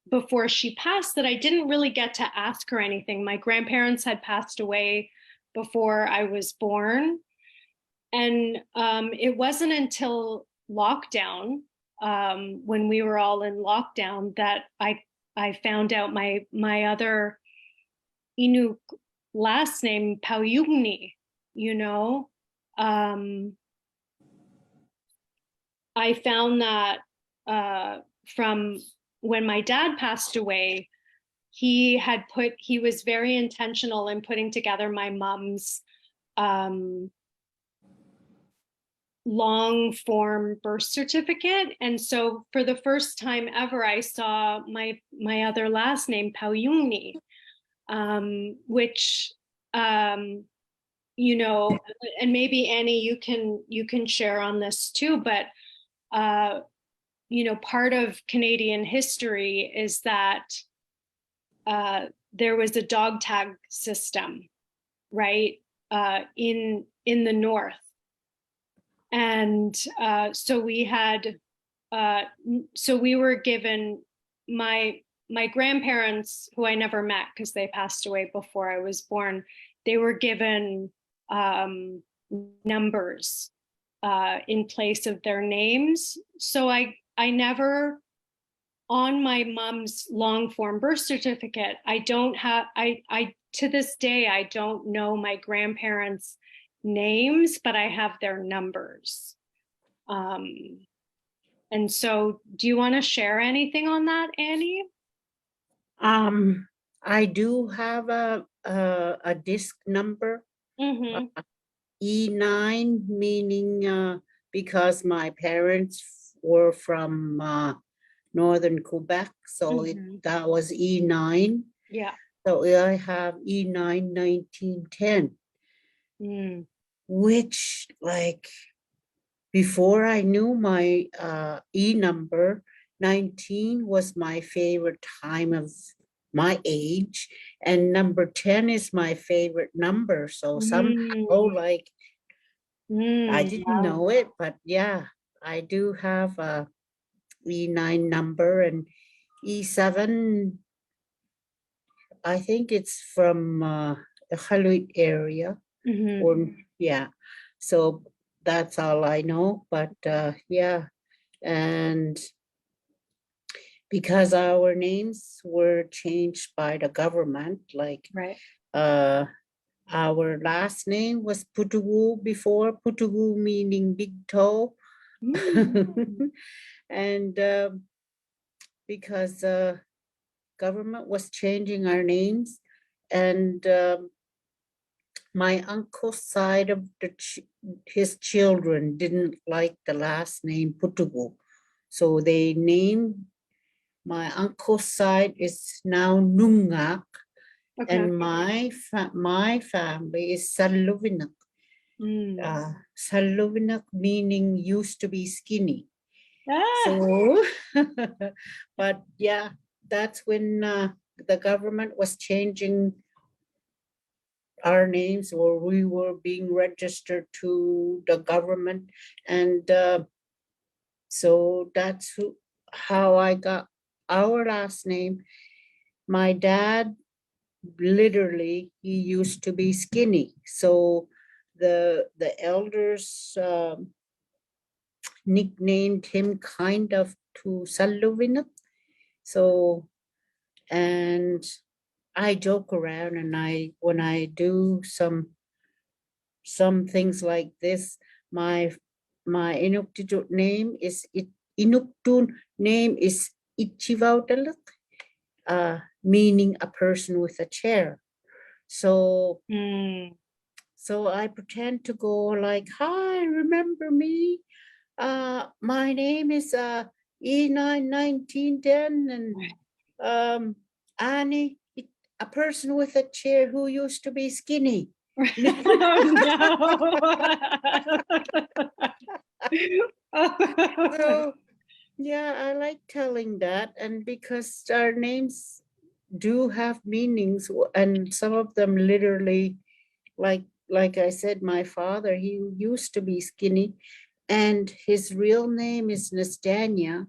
S6: before she passed, that I didn't really get to ask her anything. My grandparents had passed away before I was born. And it wasn't until lockdown, when we were all in lockdown, that I found out my other Inuit last name, Pauyugni. I found that from when my dad passed away. He was very intentional in putting together my mom's long form birth certificate. And so for the first time ever, I saw my other last name, Pauyugni, which, and maybe Annie, you can share on this too, but, part of Canadian history is that there was a dog tag system, right, in the North. And so we were given, my grandparents, who I never met because they passed away before I was born, they were given numbers in place of their names. So I never, on my mom's long form birth certificate, I to this day, I don't know my grandparents' names, but I have their numbers. And so do you want to share anything on that, Annie?
S3: I do have a disc number,
S6: Mm-hmm.
S3: E9, meaning because my parents were from northern Quebec, so that was E9.
S6: Yeah.
S3: So I have E9 1910, which, like, before I knew my E number, 19 was my favorite time of my age, and number 10 is my favorite number. So somehow, like, I didn't know it, but yeah, I do have a E9 number, and E7, I think it's from the Inuit area. Or yeah, so that's all I know. But yeah, and because our names were changed by the government, like
S6: Right.
S3: our last name was Putugu before, Putugu meaning big toe. And because government was changing our names, and my uncle's side of his children didn't like the last name Putugu. So they named, my uncle's side is now Nungak, and my family is Saluvinak. Saluvinak meaning used to be skinny. So, but yeah, that's when the government was changing our names, or we were being registered to the government. And so that's how I got our last name. My dad, literally, he used to be skinny. So the elders nicknamed him kind of to Salluvinat. So, and I joke around, and when I do some things like this, my Inuktitut name is Inuktun name is Ichivautalak, meaning a person with a chair. So
S6: Mm.
S3: so I pretend to go like, hi, remember me? My name is E91910, and Annie, a person with a chair who used to be skinny. So yeah, I like telling that, and because our names do have meanings, and some of them literally, like I said, my father, he used to be skinny, and his real name is Nastania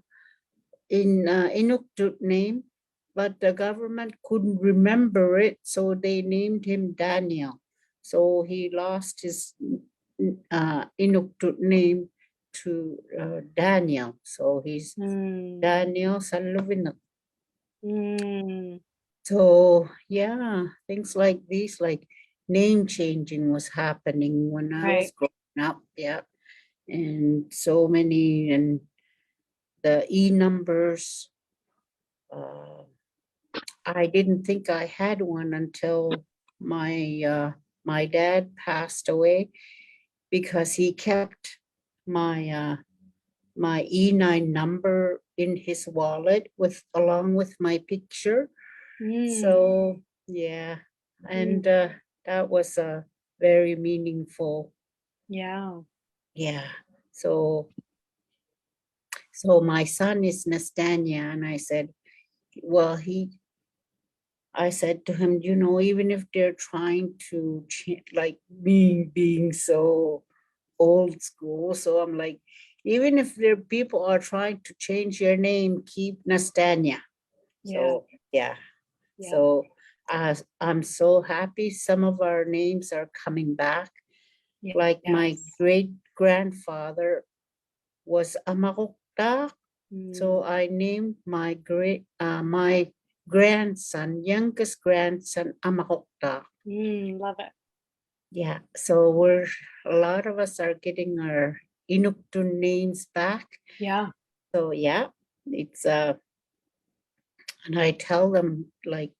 S3: in Inuktitut name, but the government couldn't remember it, so they named him Daniel. So he lost his Inuktitut name to Daniel. So he's
S6: Mm.
S3: Daniel Salluvinat.
S6: Mm.
S3: So yeah, things like these, like name changing was happening when I was
S6: Right.
S3: growing up. Yeah. And so many, and the E numbers. I didn't think I had one until my dad passed away, because he kept my my E9 number in his wallet along with my picture.
S6: Mm.
S3: So yeah, and that was a very meaningful.
S6: Yeah.
S3: Yeah. So my son is Nastania, and I said, well, I said to him, even if they're trying to like being so old school, so I'm like, even if there people are trying to change your name, keep Nastania. So yeah.
S6: Yeah.
S3: So I'm so happy some of our names are coming back. Like my
S6: Yes.
S3: great grandfather was Amarokta. So I named my grandson, youngest grandson, Amarokta.
S6: Love it.
S3: Yeah. So a lot of us are getting our Inuktun names back.
S6: Yeah.
S3: So yeah, it's and I tell them like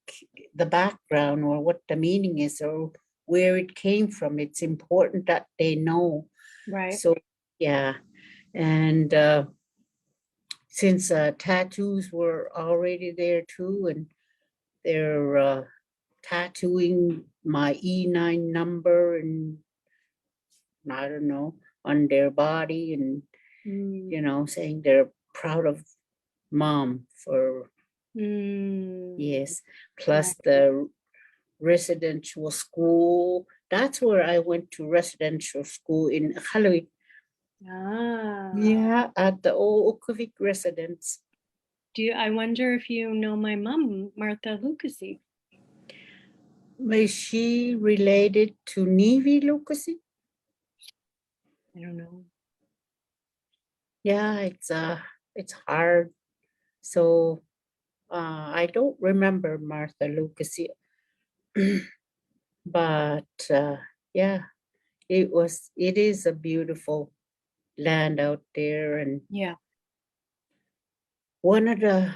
S3: the background or what the meaning is or where it came from. It's important that they know.
S6: Right.
S3: So yeah, and since tattoos were already there too, and they're tattooing my E9 number, and I don't know, on their body, and saying they're proud of mom for yes. Plus the residential school. That's where I went to residential school in Iqaluit.
S6: Ah.
S3: Yeah, at the old Ukuvik residence.
S6: I wonder if you know my mom, Martha Lucasi.
S3: Is she related to Nevi Lucasi?
S6: I don't know.
S3: Yeah, it's hard. So I don't remember Martha Lucasi. But yeah, it is a beautiful land out there. And
S6: Yeah.
S3: one of the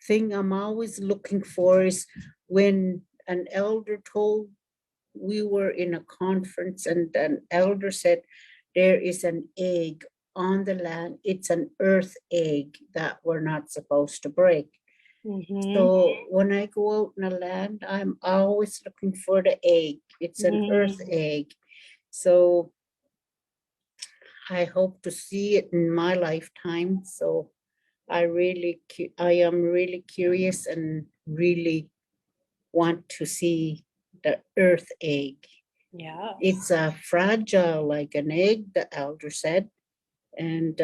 S3: thing I'm always looking for is when an elder told, we were in a conference, and an elder said, there is an egg on the land. It's an earth egg that we're not supposed to break. So when I go out in the land, I'm always looking for the egg. It's an earth egg. So I hope to see it in my lifetime. So I am really curious and really want to see the earth egg.
S6: Yeah.
S3: It's fragile like an egg, the elder said, and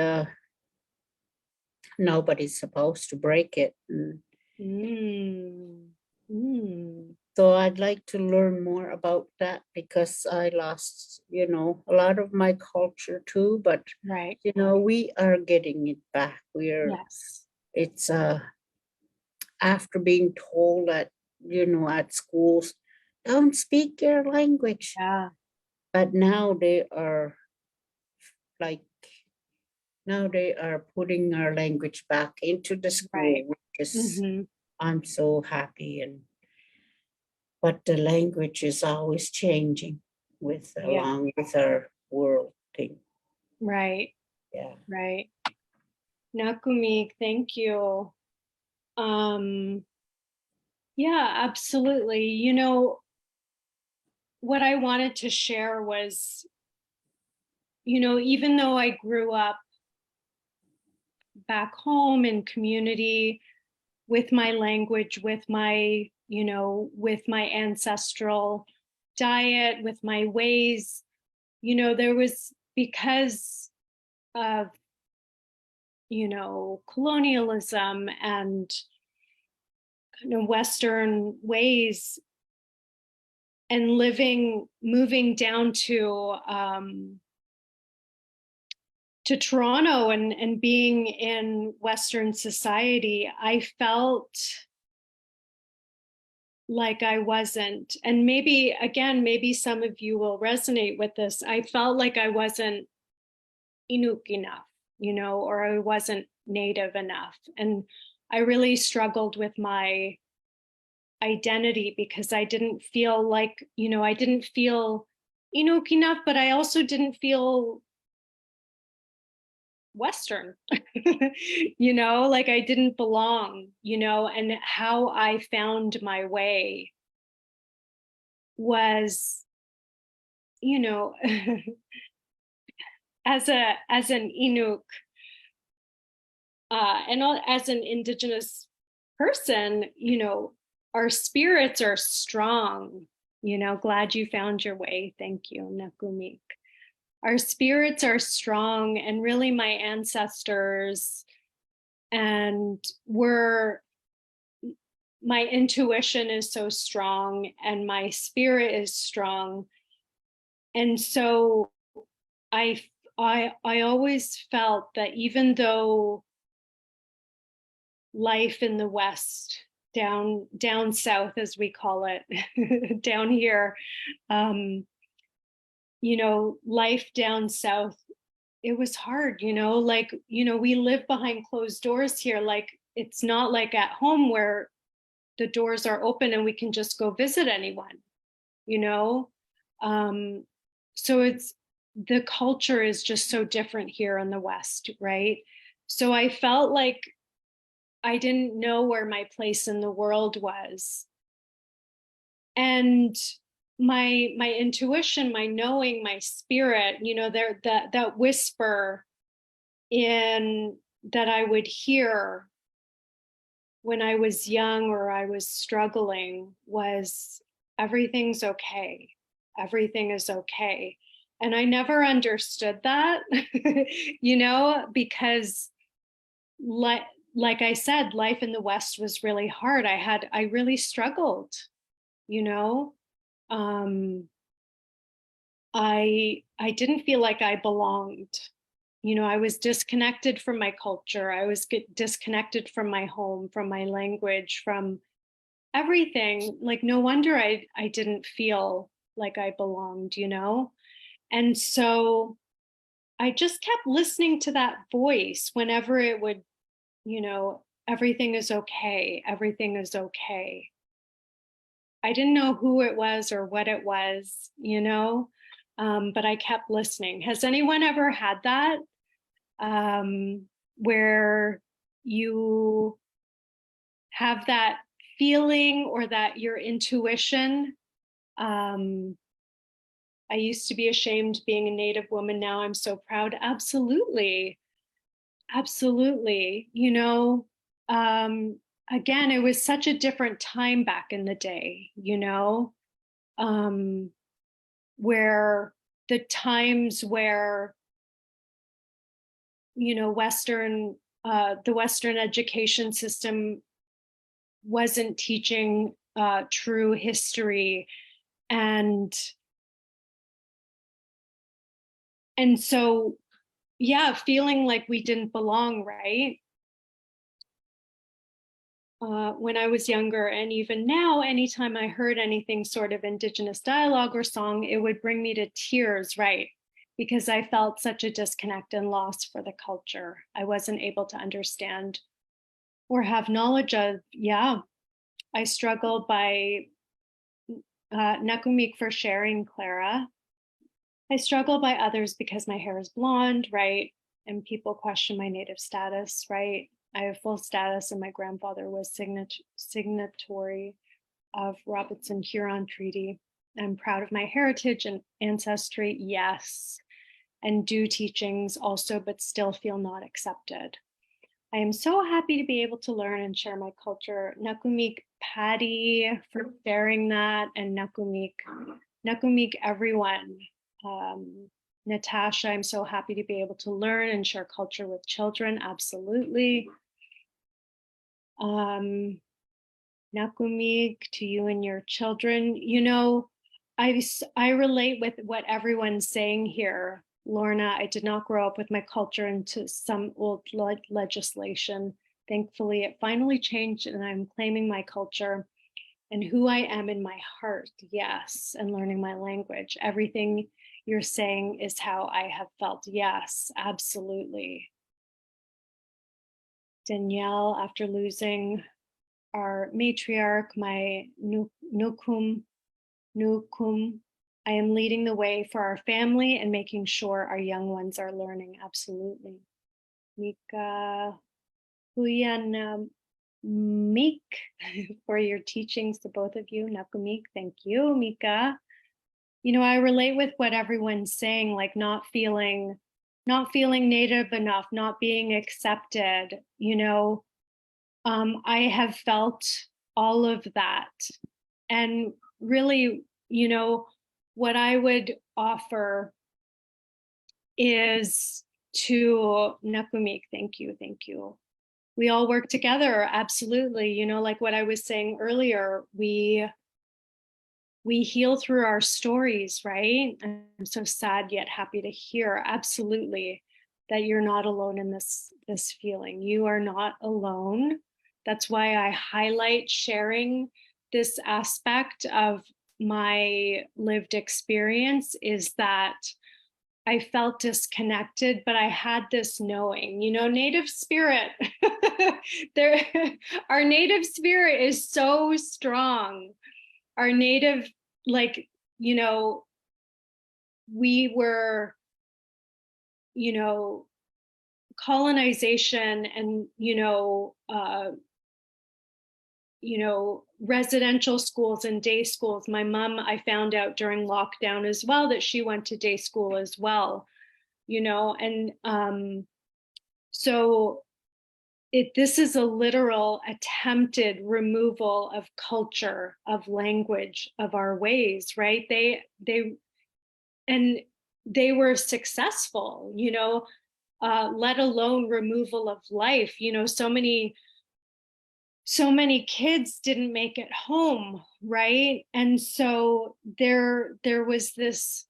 S3: nobody's supposed to break it. And
S6: Mm. Mm.
S3: so I'd like to learn more about that because I lost, a lot of my culture too, but
S6: Right.
S3: we are getting it back.
S6: Yes.
S3: It's after being told that, at schools, don't speak your language.
S6: Yeah.
S3: But now they are like, now they are putting our language back into the school,
S6: Right.
S3: which is,
S6: Hmm.
S3: I'm so happy. But the language is always changing
S6: Yeah.
S3: along with our world thing.
S6: Right.
S3: Yeah.
S6: Right. Nakumik, thank you. Yeah, absolutely. What I wanted to share was, even though I grew up back home in community with my language, with my ancestral diet, with my ways, there was, because of, colonialism and kind of Western ways, and moving down to Toronto and being in Western society, I felt like I wasn't, and maybe some of you will resonate with this. I felt like I wasn't Inuk enough, or I wasn't Native enough. And I really struggled with my identity because I didn't feel like, I didn't feel Inuk enough, but I also didn't feel Western, like I didn't belong, and how I found my way was, you know, as an Inuk, and as an Indigenous person, our spirits are strong. Glad you found your way. Thank you, Nakumik. Our spirits are strong, and really my ancestors and my intuition is so strong and my spirit is strong. And so I always felt that even though life in the West, down south, as we call it, down here, life down south, it was hard, we live behind closed doors here. Like, it's not like at home where the doors are open and we can just go visit anyone, so the culture is just so different here in the West, right? So I felt like I didn't know where my place in the world was. And my intuition, my knowing, my spirit, there, that whisper in that I would hear when I was young or I was struggling was, everything's okay. Everything is okay. And I never understood that, because like I said, life in the West was really hard. I really struggled, I didn't feel like I belonged. I was disconnected from my culture. I was disconnected from my home, from my language, from everything. Like, no wonder I didn't feel like I belonged, And so I just kept listening to that voice whenever it would, everything is okay. Everything is okay. I didn't know who it was or what it was, but I kept listening. Has anyone ever had that? Where you have that feeling or that your intuition. I used to be ashamed being a Native woman. Now I'm so proud. Absolutely. Absolutely. Again, it was such a different time back in the day, where the times where, the Western education system wasn't teaching true history. And so, yeah, feeling like we didn't belong, right? When I was younger, and even now, anytime I heard anything sort of Indigenous dialogue or song, it would bring me to tears, right? Because I felt such a disconnect and loss for the culture. I wasn't able to understand or have knowledge of. Yeah, I struggle by Nakumik for sharing, Clara. I struggle by others because my hair is blonde, right? And people question my native status, right? I have full status, and my grandfather was signatory of Robinson Huron Treaty. I'm proud of my heritage and ancestry, yes, and do teachings also, but still feel not accepted. I am so happy to be able to learn and share my culture. Nakumik Patty for sharing that, and Nakumik everyone. Natasha, I'm so happy to be able to learn and share culture with children. Absolutely. Nakumik, to you and your children. I relate with what everyone's saying here. Lorna, I did not grow up with my culture into some old legislation. Thankfully, it finally changed, and I'm claiming my culture and who I am in my heart. Yes, and learning my language. Everything you're saying is how I have felt. Yes, absolutely. Danielle, after losing our matriarch, my Nukum, I am leading the way for our family and making sure our young ones are learning. Absolutely. Mika, Huyan, Meek, for your teachings to both of you. Nakumik, thank you, Mika. I relate with what everyone's saying, like not feeling native enough, not being accepted. I have felt all of that. And really, what I would offer is to Nakumik, thank you. We all work together, absolutely. Like what I was saying earlier, we heal through our stories, right? I'm so sad yet happy to hear, absolutely, that you're not alone in this feeling. You are not alone. That's why I highlight sharing this aspect of my lived experience, is that I felt disconnected, but I had this knowing, native spirit. Our native spirit is so strong. Our native, we were, colonization and, residential schools and day schools. My mom, I found out during lockdown as well that she went to day school as well, and so this is a literal attempted removal of culture, of language, of our ways, right? They were successful, let alone removal of life. So many kids didn't make it home, right? And so there was this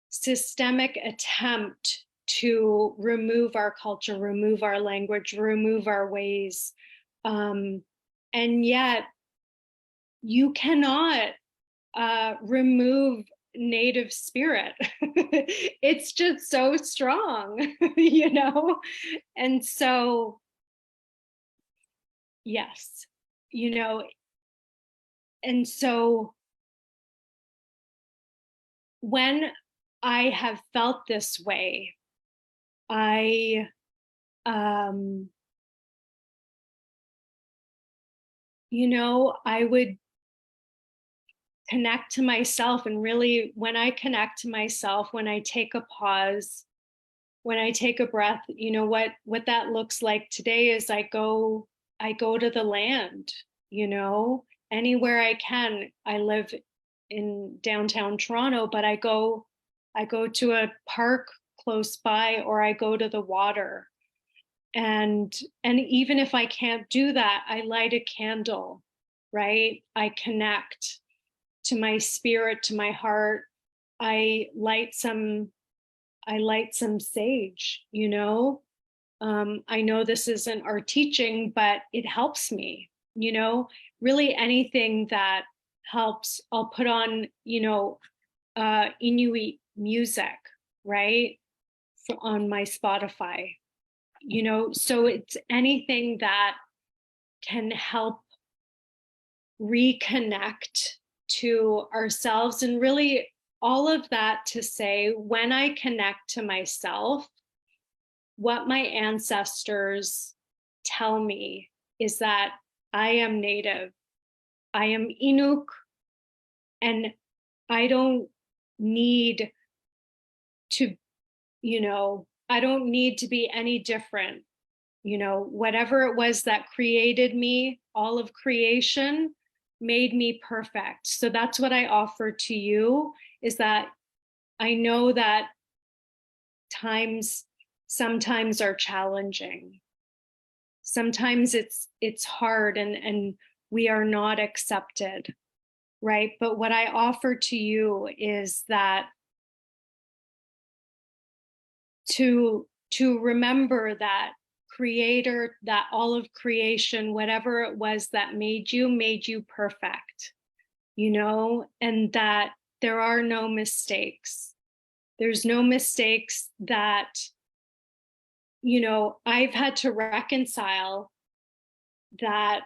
S6: systemic attempt to remove our culture, remove our language, remove our ways. And yet you cannot remove native spirit. It's just so strong, And so, yes, and so when I have felt this way, I would connect to myself. And really, when I connect to myself, when I take a pause, when I take a breath, what that looks like today is I go to the land, anywhere I can. I live in downtown Toronto, but I go to a park close by, or I go to the water. And even if I can't do that, I light a candle, right? I connect to my spirit, to my heart. I light some sage, you know. I know this isn't our teaching, but it helps me, you know, really anything that helps. I'll put on, you know, Inuit music, right? On my Spotify, you know, so it's anything that can help reconnect to ourselves. And really all of that to say, when I connect to myself, what my ancestors tell me is that I am Native, I am Inuk, and I don't need to, you know, I don't need to be any different. You know, whatever it was that created me, all of creation made me perfect. So that's what I offer to you, is that I know that sometimes are challenging. Sometimes it's hard and we are not accepted, right? But what I offer to you is that to remember that creator, that all of creation, whatever it was that made you perfect, you know, and that there are no mistakes. There's no mistakes that, you know, I've had to reconcile, that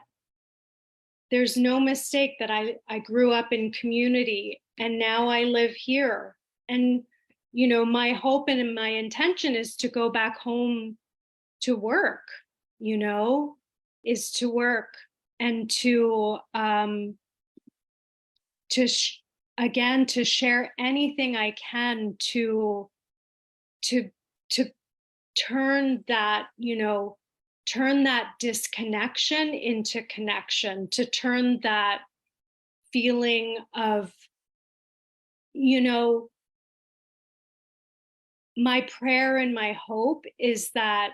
S6: there's no mistake that I grew up in community and now I live here. And, you know, my hope and my intention is to go back home to work, you know, is to work and to again, to share anything I can to turn that, you know, turn that disconnection into connection, to turn that feeling of, you know, my prayer and my hope is that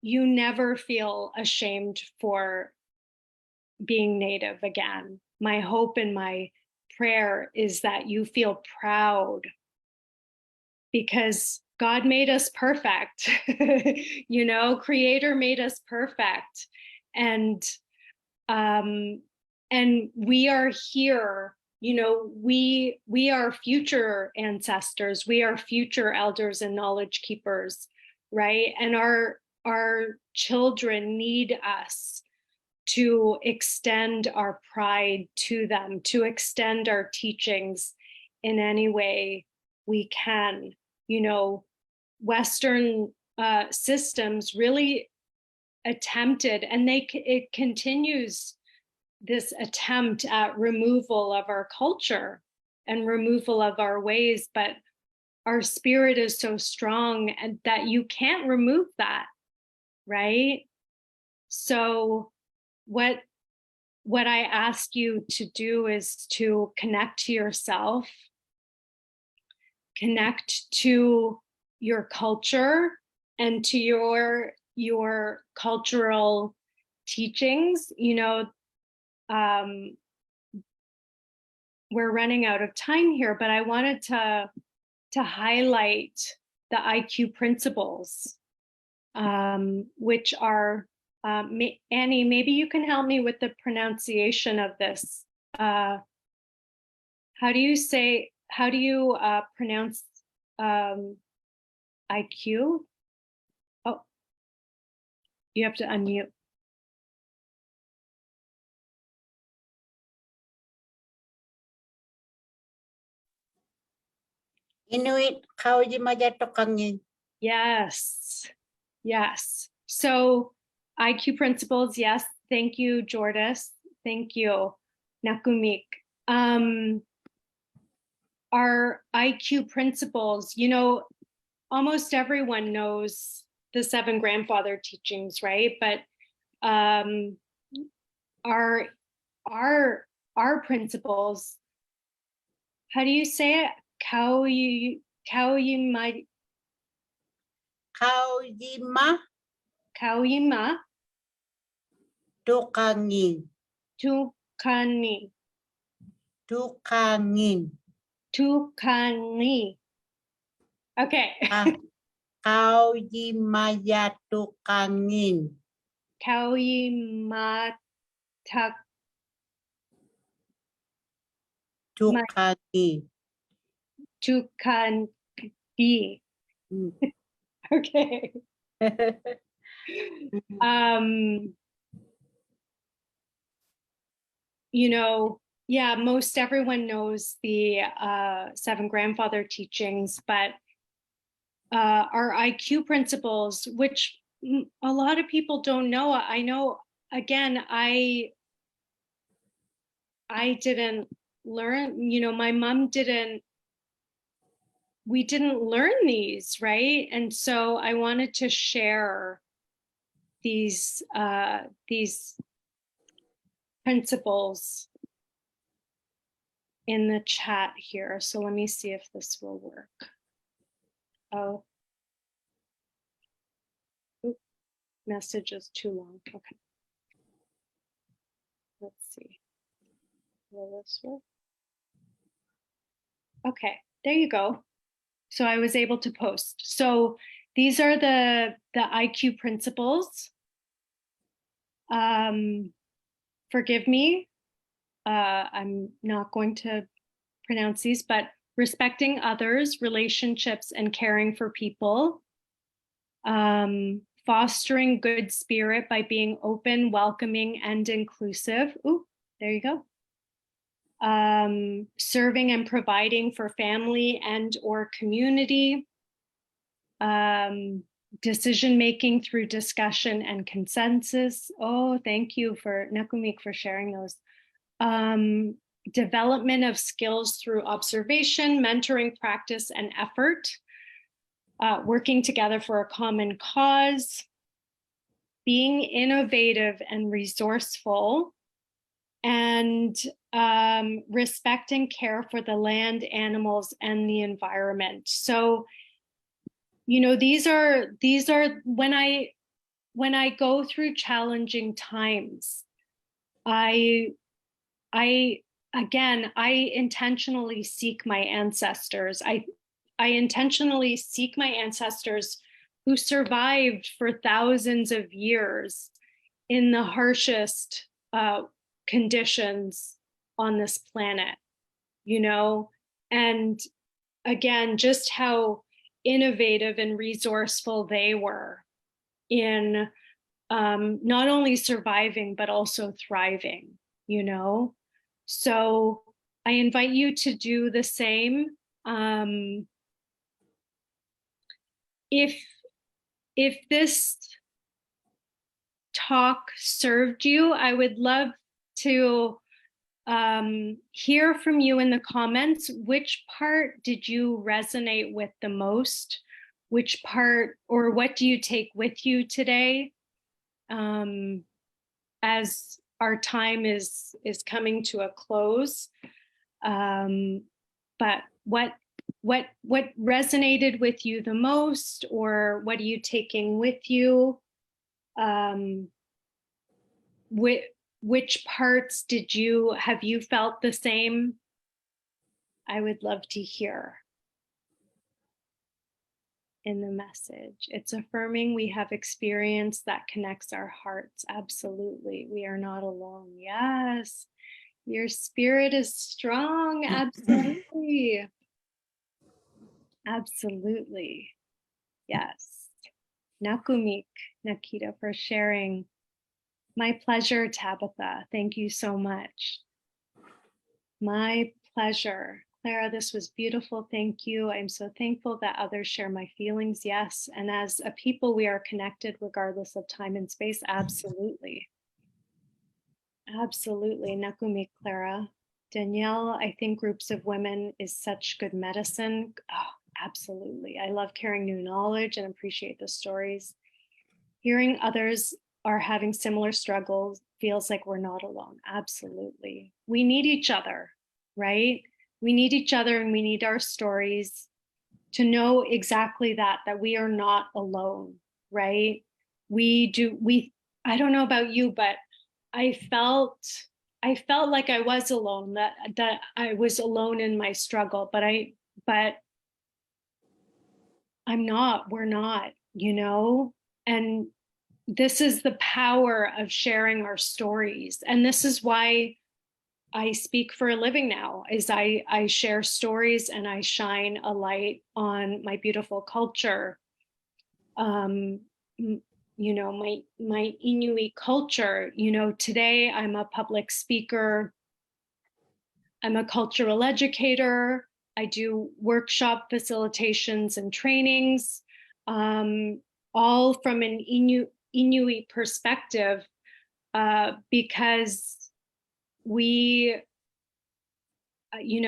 S6: you never feel ashamed for being Native again. My hope and my prayer is that you feel proud, because God made us perfect. You know, Creator made us perfect. And we are here, you know, we are future ancestors, we are future elders and knowledge keepers, right? And our children need us to extend our pride to them, to extend our teachings in any way we can. You know, Western systems really attempted, and it continues, this attempt at removal of our culture and removal of our ways, but our spirit is so strong and that you can't remove that, right? So what I ask you to do is to connect to yourself, connect to your culture and to your cultural teachings. You know, we're running out of time here, but I wanted to highlight the IQ principles, which are, Annie, maybe you can help me with the pronunciation of this. How do you pronounce IQ? Oh, you have to unmute.
S3: Inuit, how di majatukangin?
S6: Yes, yes. So IQ principles, yes. Thank you, Jordis. Thank you, Nakumik. Our IQ principles, you know, almost everyone knows the 7 grandfather teachings, right? But our principles how do you say it? Kauyima, kauyima
S3: tukangin,
S6: tukani,
S3: tukangin.
S6: tukani. Okay.
S3: Kauyimaya tukangin.
S6: Kauyima
S3: Tukangin.
S6: tukani.
S3: Mm.
S6: Okay. You know, yeah, most everyone knows the seven grandfather teachings, but our IQ principles, which a lot of people don't know. I know, again, I didn't learn, you know, my mom we didn't learn these, right? And so I wanted to share these principles in the chat here. So let me see if this will work. Oh, oop, message is too long. Okay. Let's see. Will this work? Okay, there you go. So I was able to post. So these are the IQ principles. Forgive me. I'm not going to pronounce these, but respecting others, relationships, and caring for people. Fostering good spirit by being open, welcoming, and inclusive. Ooh, there you go. Serving and providing for family and or community. Decision-making through discussion and consensus. Oh, thank you for Nakumik for sharing those. Development of skills through observation, mentoring, practice, and effort. Working together for a common cause. Being innovative and resourceful. And respect and care for the land, animals, and the environment. So, you know, these are when I go through challenging times, I intentionally seek my ancestors. I intentionally seek my ancestors who survived for thousands of years in the harshest conditions on this planet, you know, and again, just how innovative and resourceful they were in not only surviving, but also thriving, you know. So I invite you to do the same. If this talk served you, I would love to hear from you in the comments. Which part did you resonate with the most? Which part, or what do you take with you today? As our time is coming to a close, but what resonated with you the most, or what are you taking with you? Which parts have you felt the same? I would love to hear in the message. It's affirming we have experience that connects our hearts. Absolutely. We are not alone. Yes. Your spirit is strong. Absolutely. Absolutely. Yes. Nakumik, Nakita, for sharing. My pleasure, Tabitha. Thank you so much. My pleasure. Clara, this was beautiful. Thank you. I'm so thankful that others share my feelings. Yes. And as a people, we are connected regardless of time and space. Absolutely. Absolutely. Nakumi, Clara. Danielle, I think groups of women is such good medicine. Oh, absolutely. I love carrying new knowledge and appreciate the stories. Hearing others are having similar struggles feels like we're not alone. Absolutely. We need each other, right? We need each other and we need our stories to know exactly that we are not alone, right? I don't know about you, but I felt like I was alone, that I was alone in my struggle, but I'm not, we're not, and this is the power of sharing our stories. And this is why I speak for a living now, is I share stories and I shine a light on my beautiful culture. My Inuit culture. Today I'm a public speaker. I'm a cultural educator. I do workshop facilitations and trainings, all from an Inuit perspective, because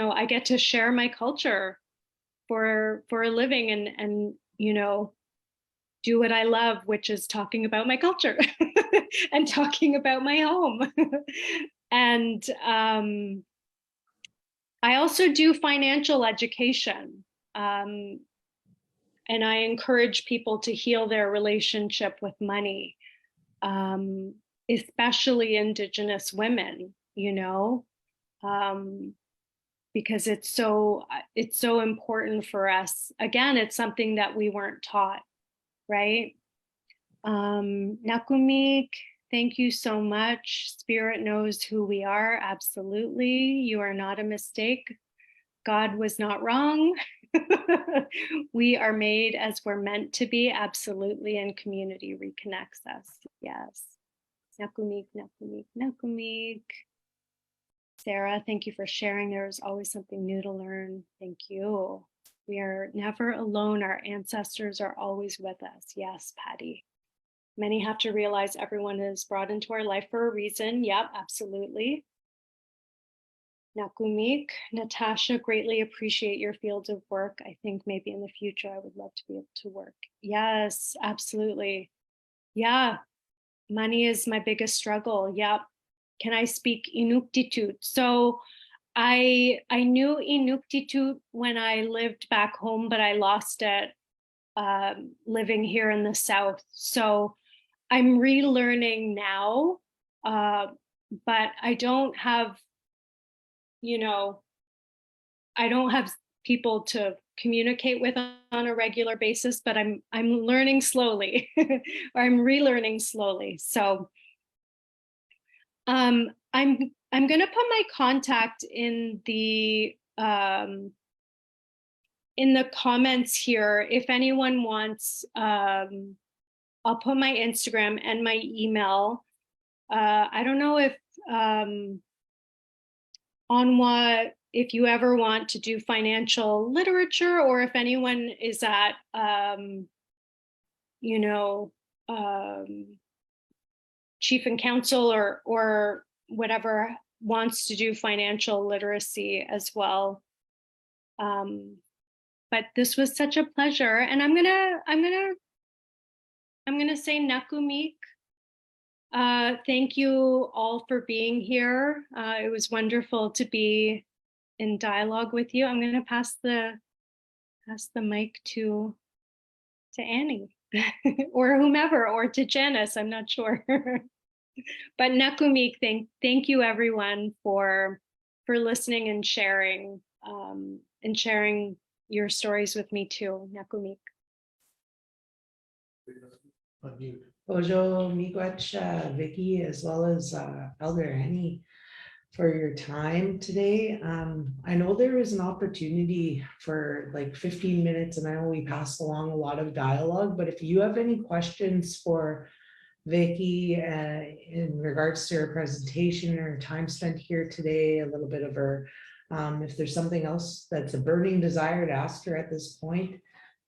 S6: I get to share my culture for a living and do what I love, which is talking about my culture and talking about my home. And I also do financial education. And I encourage people to heal their relationship with money, especially Indigenous women, because it's so important for us. Again, it's something that we weren't taught, right? Nakumik, thank you so much. Spirit knows who we are. Absolutely. You are not a mistake. God was not wrong. We are made as we're meant to be. Absolutely. And community reconnects us. Yes. Nakumik, Nakumik, Nakumik. Sarah, thank you for sharing. There's always something new to learn. Thank you. We are never alone. Our ancestors are always with us. Yes, Patty. Many have to realize everyone is brought into our life for a reason. Yep, absolutely. Nakumik, Natasha, greatly appreciate your field of work. I think maybe in the future I would love to be able to work. Yes, absolutely. Yeah, money is my biggest struggle. Yep. Can I speak Inuktitut? So I knew Inuktitut when I lived back home, but I lost it living here in the South. So I'm relearning now, but I don't have, I don't have people to communicate with on a regular basis, but I'm learning slowly, or I'm relearning slowly. So I'm going to put my contact in the comments here. If anyone wants, I'll put my Instagram and my email. I don't know if Onwa, if you ever want to do financial literature, or if anyone is at chief and council or whatever wants to do financial literacy as well. But this was such a pleasure, and I'm gonna say Nakumik. Thank you all for being here. It was wonderful to be in dialogue with you. I'm gonna pass the mic to Annie or whomever, or to Janice. I'm not sure. But Nakumik, thank you everyone for listening and sharing your stories with me too. Nakumik.
S2: Unmute.
S1: Bojo, Miigwech, Vicky, as well as Elder Annie, for your time today. I know there was an opportunity for like 15 minutes, and I know we passed along a lot of dialogue, but if you have any questions for Vicky in regards to her presentation or time spent here today, a little bit of her, if there's something else that's a burning desire to ask her at this point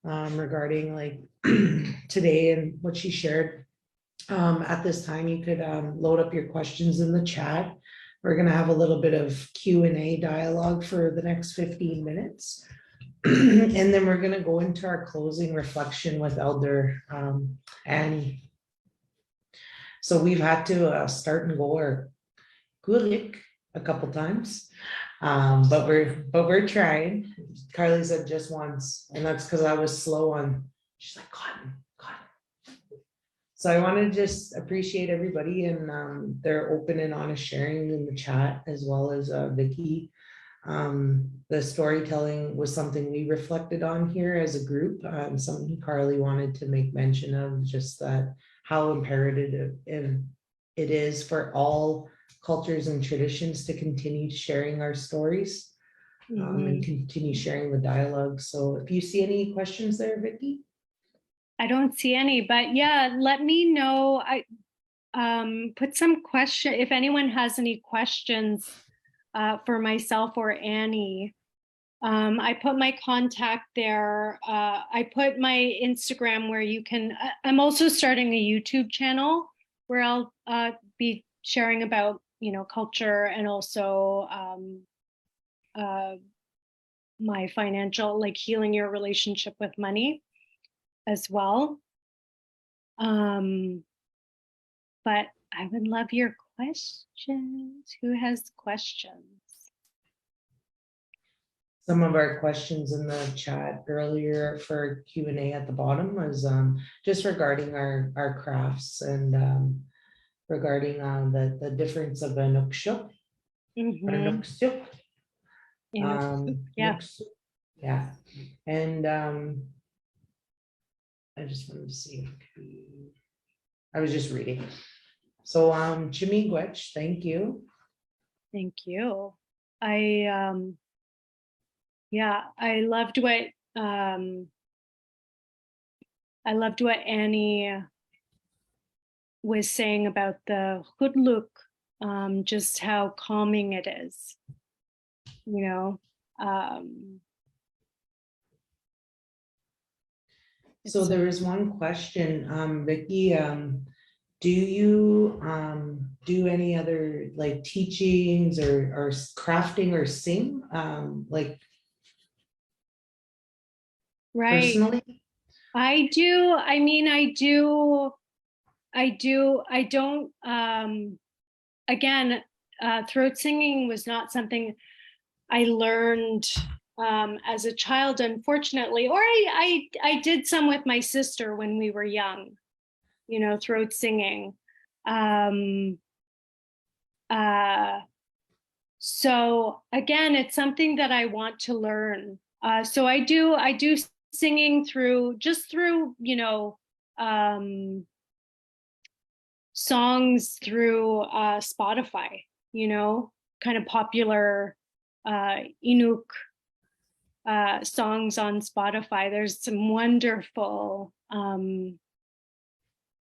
S1: regarding like today and what she shared, at this time, you could load up your questions in the chat. We're going to have a little bit of Q&A dialogue for the next 15 minutes. And then we're going to go into our closing reflection with Elder Annie. So we've had to start and go our Gulik a couple times. But we're trying. Carly said just once, and that's because I was slow on, she's like, cotton, cotton. So I want to just appreciate everybody and their open and honest sharing in the chat, as well as Vicky. The storytelling was something we reflected on here as a group, something Carly wanted to make mention of, just that how imperative it is for all cultures and traditions to continue sharing our stories and continue sharing the dialogue. So if you see any questions there, Vicky?
S6: I don't see any, but yeah, let me know. I put some question if anyone has any questions for myself or Annie. I put my contact there. I put my Instagram where you can. I'm also starting a YouTube channel where I'll be sharing about culture and also my financial, like healing your relationship with money as well. But I would love your questions. Who has questions?
S1: Some of our questions in the chat earlier for Q&A at the bottom was just regarding our crafts and regarding the difference of an ukshuk or an uksuk.
S6: Yeah.
S1: Yeah. And I just wanted to see if I was just reading. So Jimmy Gwetch, thank you.
S6: Thank you. I loved what Annie was saying about the hudluk, just how calming it is,
S1: So there was one question, Vicky, do you do any other like teachings or crafting or sing like
S6: right.
S1: personally?
S6: I do. I mean, I do. I don't, again, throat singing was not something I learned as a child, unfortunately, or I did some with my sister when we were young, throat singing. So again, it's something that I want to learn. So I do singing through songs through Spotify, kind of popular Inuit songs on Spotify. There's some wonderful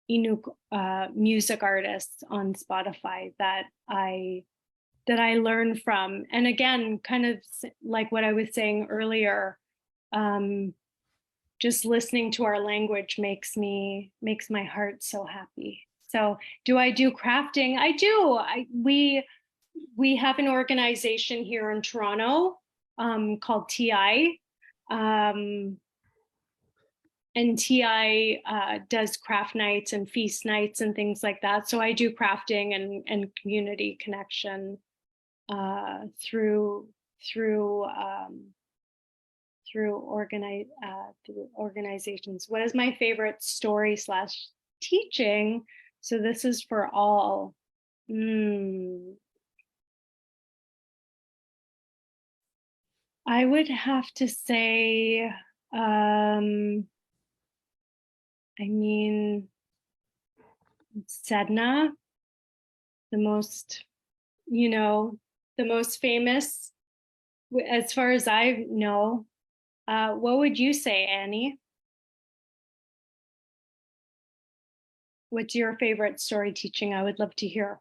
S6: Inuit music artists on Spotify that I learn from. And again, kind of like what I was saying earlier, just listening to our language makes my heart so happy. So do I do crafting? I do. We have an organization here in Toronto called TI. And TI does craft nights and feast nights and things like that. So I do crafting and community connection through organizations. What is my favorite story / teaching? So this is for all. I would have to say, I mean, Sedna, the most famous, as far as I know. What would you say, Annie? What's your favorite story teaching? I would love to hear.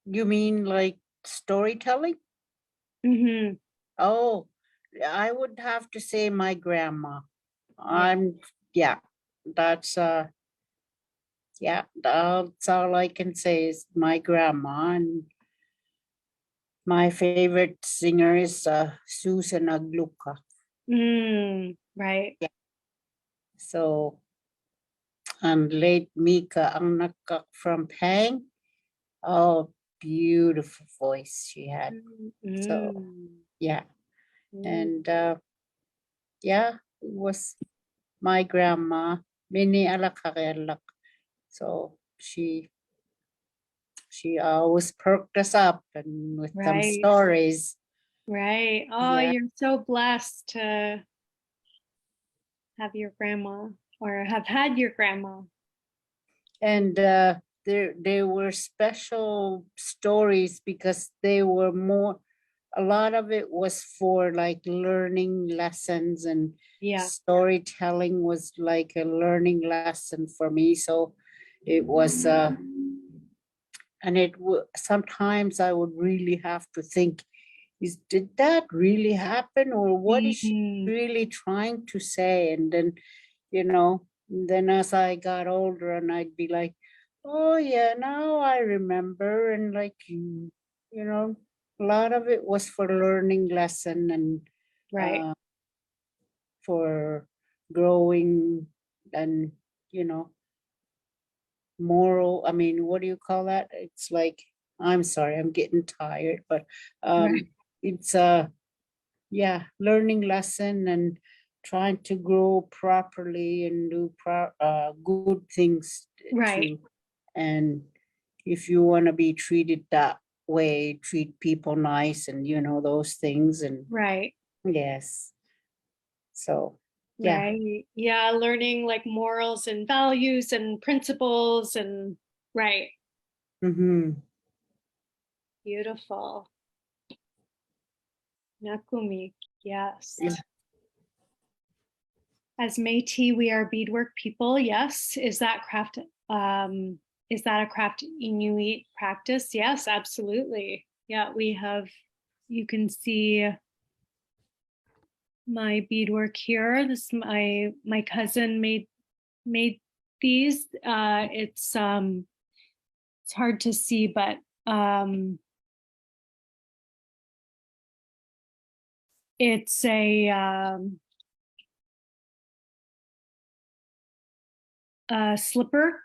S3: You mean like storytelling?
S6: Mm-hmm.
S3: Oh, I would have to say my grandma. That's all I can say is my grandma. And my favorite singer is Susan Agluka.
S6: Right.
S3: Yeah. So and late Mika ang nakak from Pang. Oh, beautiful voice she had. So yeah, and yeah, it was my grandma, Mini Alakakelak. So she always perked us up and with some
S6: Right.
S3: stories.
S6: Right. Oh,
S3: Yeah.
S6: you're so blessed to have your grandma or have had your grandma.
S3: And there were special stories because they were more, a lot of it was for like learning lessons, and
S6: Yeah.
S3: storytelling was like a learning lesson for me. So it was and sometimes I would really have to think, did that really happen, or what is she
S6: Mhm.
S3: really trying to say? And then, then as I got older, and I'd be like, oh yeah, now I remember. And like, a lot of it was for learning lesson and
S6: Right.
S3: for growing, and you know moral, I mean, what do you call that? It's like, I'm sorry, I'm getting tired, but
S6: Right.
S3: it's yeah, learning lesson and trying to grow properly and do good things
S6: Right.
S3: too. And if you want to be treated that way, treat people nice, and those things. And
S6: Right.
S3: yes, so yeah.
S6: Right. Yeah. Learning like morals and values and principles and right.
S3: Mm-hmm.
S6: Beautiful. Nakumi. Yes.
S3: Yeah.
S6: As Métis, we are beadwork people. Yes. Is that a craft Inuit practice? Yes, absolutely. Yeah, we have, you can see my beadwork here. This my cousin made these. It's hard to see, but it's a slipper.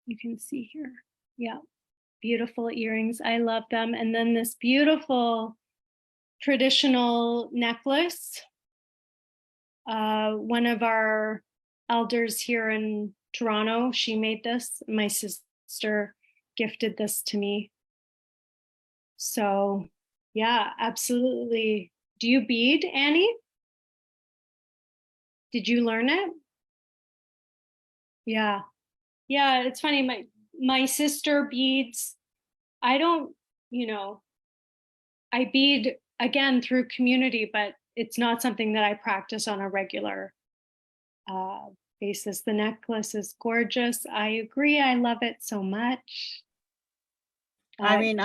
S6: You can see here. Yeah, beautiful earrings. I love them. And then this beautiful traditional necklace. One of our elders here in Toronto, she made this. My sister gifted this to me. So yeah, absolutely. Do you bead, Annie? Did you learn it? Yeah. Yeah, it's funny. My sister beads. I don't, I bead again through community, but it's not something that I practice on a regular basis. The necklace is gorgeous. I agree. I love it so much.
S3: I mean,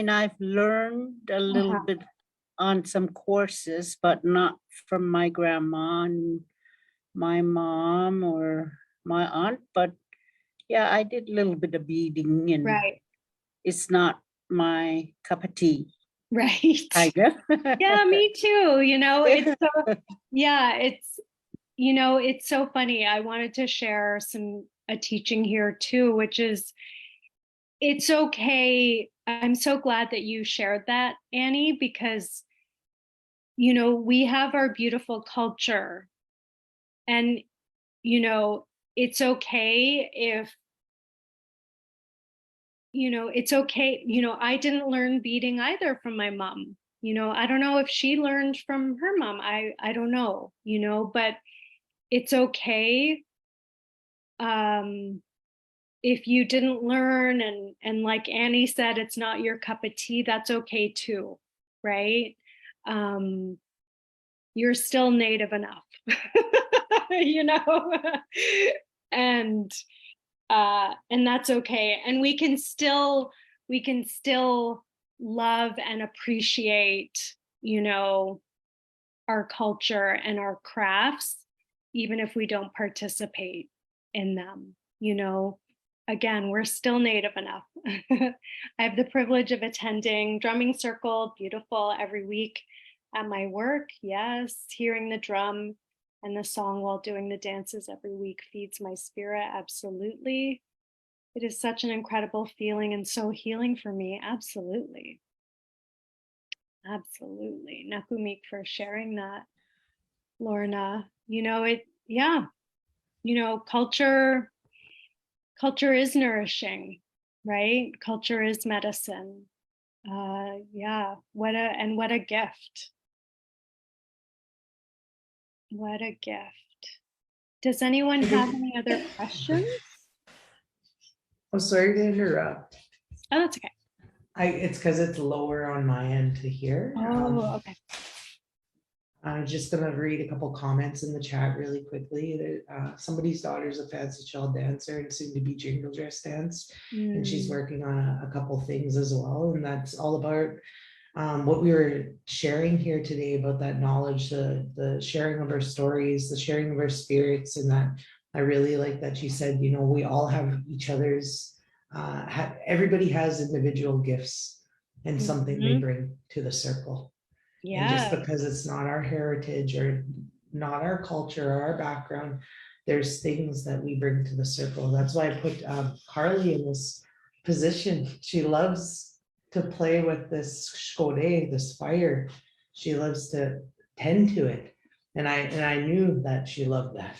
S3: I've learned a little bit on some courses, but not from my grandma and my mom or my aunt. But yeah, I did a little bit of beading, and
S6: right.
S3: it's not my cup of tea.
S6: Right.
S3: I guess.
S6: Yeah, me too. It's so, yeah, it's so funny. I wanted to share a teaching here too, which is, it's okay. I'm so glad that you shared that, Annie, because, we have our beautiful culture, and, it's okay if, it's okay. I didn't learn beading either from my mom. I don't know if she learned from her mom. I don't know, but it's okay. If you didn't learn, and like Annie said, it's not your cup of tea, that's okay too, right? You're still native enough, you know, and that's okay. And we can still love and appreciate, our culture and our crafts, even if we don't participate in them. Again, we're still native enough. I have the privilege of attending drumming circle, beautiful, every week. At my work, yes. Hearing the drum and the song while doing the dances every week feeds my spirit. Absolutely. It is such an incredible feeling and so healing for me. Absolutely. Absolutely. Nakumik for sharing that, Lorna. Yeah, culture is nourishing, right? Culture is medicine. Yeah, what a gift. What a gift. Does anyone have any other questions?
S1: I'm sorry to interrupt.
S6: Oh, that's okay.
S1: It's because it's lower on my end to hear.
S6: Oh, okay.
S1: I'm just gonna read a couple comments in the chat really quickly. Somebody's daughter's a fancy child dancer and soon to be jingle dress dance, and she's working on a couple things as well. And that's all about what we were sharing here today about that knowledge, the sharing of our stories, the sharing of our spirits, and that I really like that you said, we all have each other's, everybody has individual gifts and something they bring to the circle. And just
S6: Yeah.
S1: because it's not our heritage or not our culture or our background, there's things that we bring to the circle. That's why I put Carly in this position. She loves to play with this shkode, this fire. She loves to tend to it. And I knew that she loved that.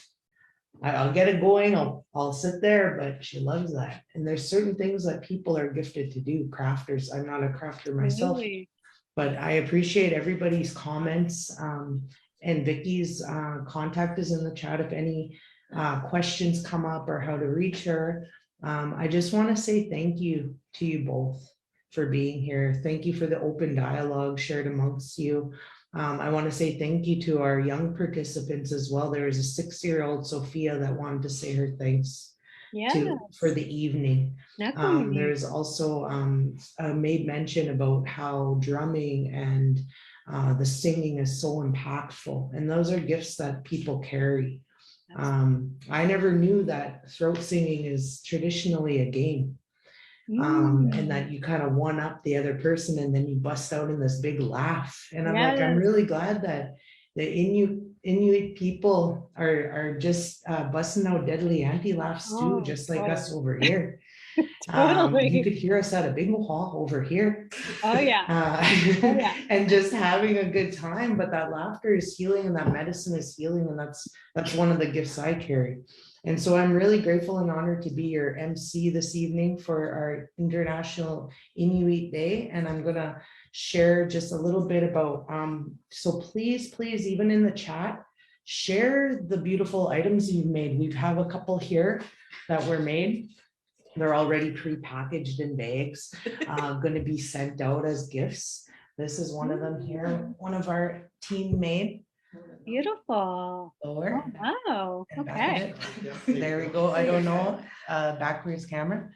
S1: I'll get it going, I'll sit there, but she loves that. And there's certain things that people are gifted to do, crafters. I'm not a crafter myself.
S6: Really?
S1: But I appreciate everybody's comments, and Vicky's contact is in the chat if any questions come up or how to reach her. I just want to say thank you to you both for being here. Thank you for the open dialogue shared amongst you. I want to say thank you to our young participants as well. There is a 6-year-old Sophia that wanted to say her thanks for the evening. There's also made mention about how drumming and the singing is so impactful, and those are gifts that people carry. I never knew that throat singing is traditionally a game, and that you kind of one up the other person and then you bust out in this big laugh. And I'm like, I'm really glad that the Inuit people are just busting out deadly anti-laughs too, just like us over here.
S6: Totally.
S1: You could hear us at a big hall over here.
S6: Oh yeah.
S1: And just having a good time. But that laughter is healing and that medicine is healing. And that's one of the gifts I carry. And so I'm really grateful and honored to be your MC this evening for our International Inuit Day. And I'm gonna share just a little bit about, so please, even in the chat, share the beautiful items you've made. We have a couple here that were made. They're already pre-packaged in bags, going to be sent out as gifts. This is one of them here, one of our team made.
S6: Beautiful.
S1: Lower.
S6: Oh, wow. Okay.
S1: There we go. I don't know, backwards camera.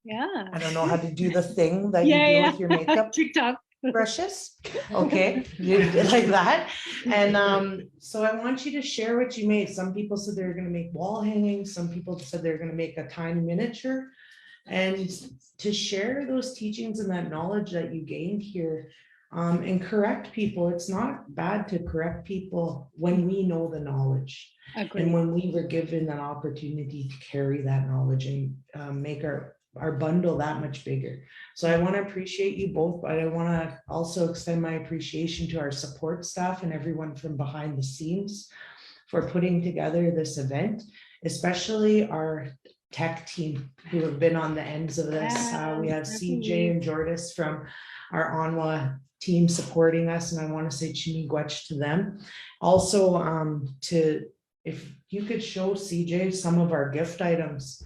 S6: Yeah.
S1: I don't know how to do the thing that you do with your makeup
S6: TikTok
S1: brushes. Okay, you did like that. And so I want you to share what you made. Some people said they were going to make wall hangings. Some people said they're going to make a tiny miniature. And to share those teachings and that knowledge that you gained here, and correct people. It's not bad to correct people when we know the knowledge.
S6: Agreed.
S1: And when we were given an opportunity to carry that knowledge and make our bundle that much bigger. So I want to appreciate you both, but I want to also extend my appreciation to our support staff and everyone from behind the scenes for putting together this event, especially our tech team who have been on the ends of this. We have CJ and Jordis from our Onwa team supporting us, and I want to say Chinigwech to them. Also, if you could show CJ some of our gift items.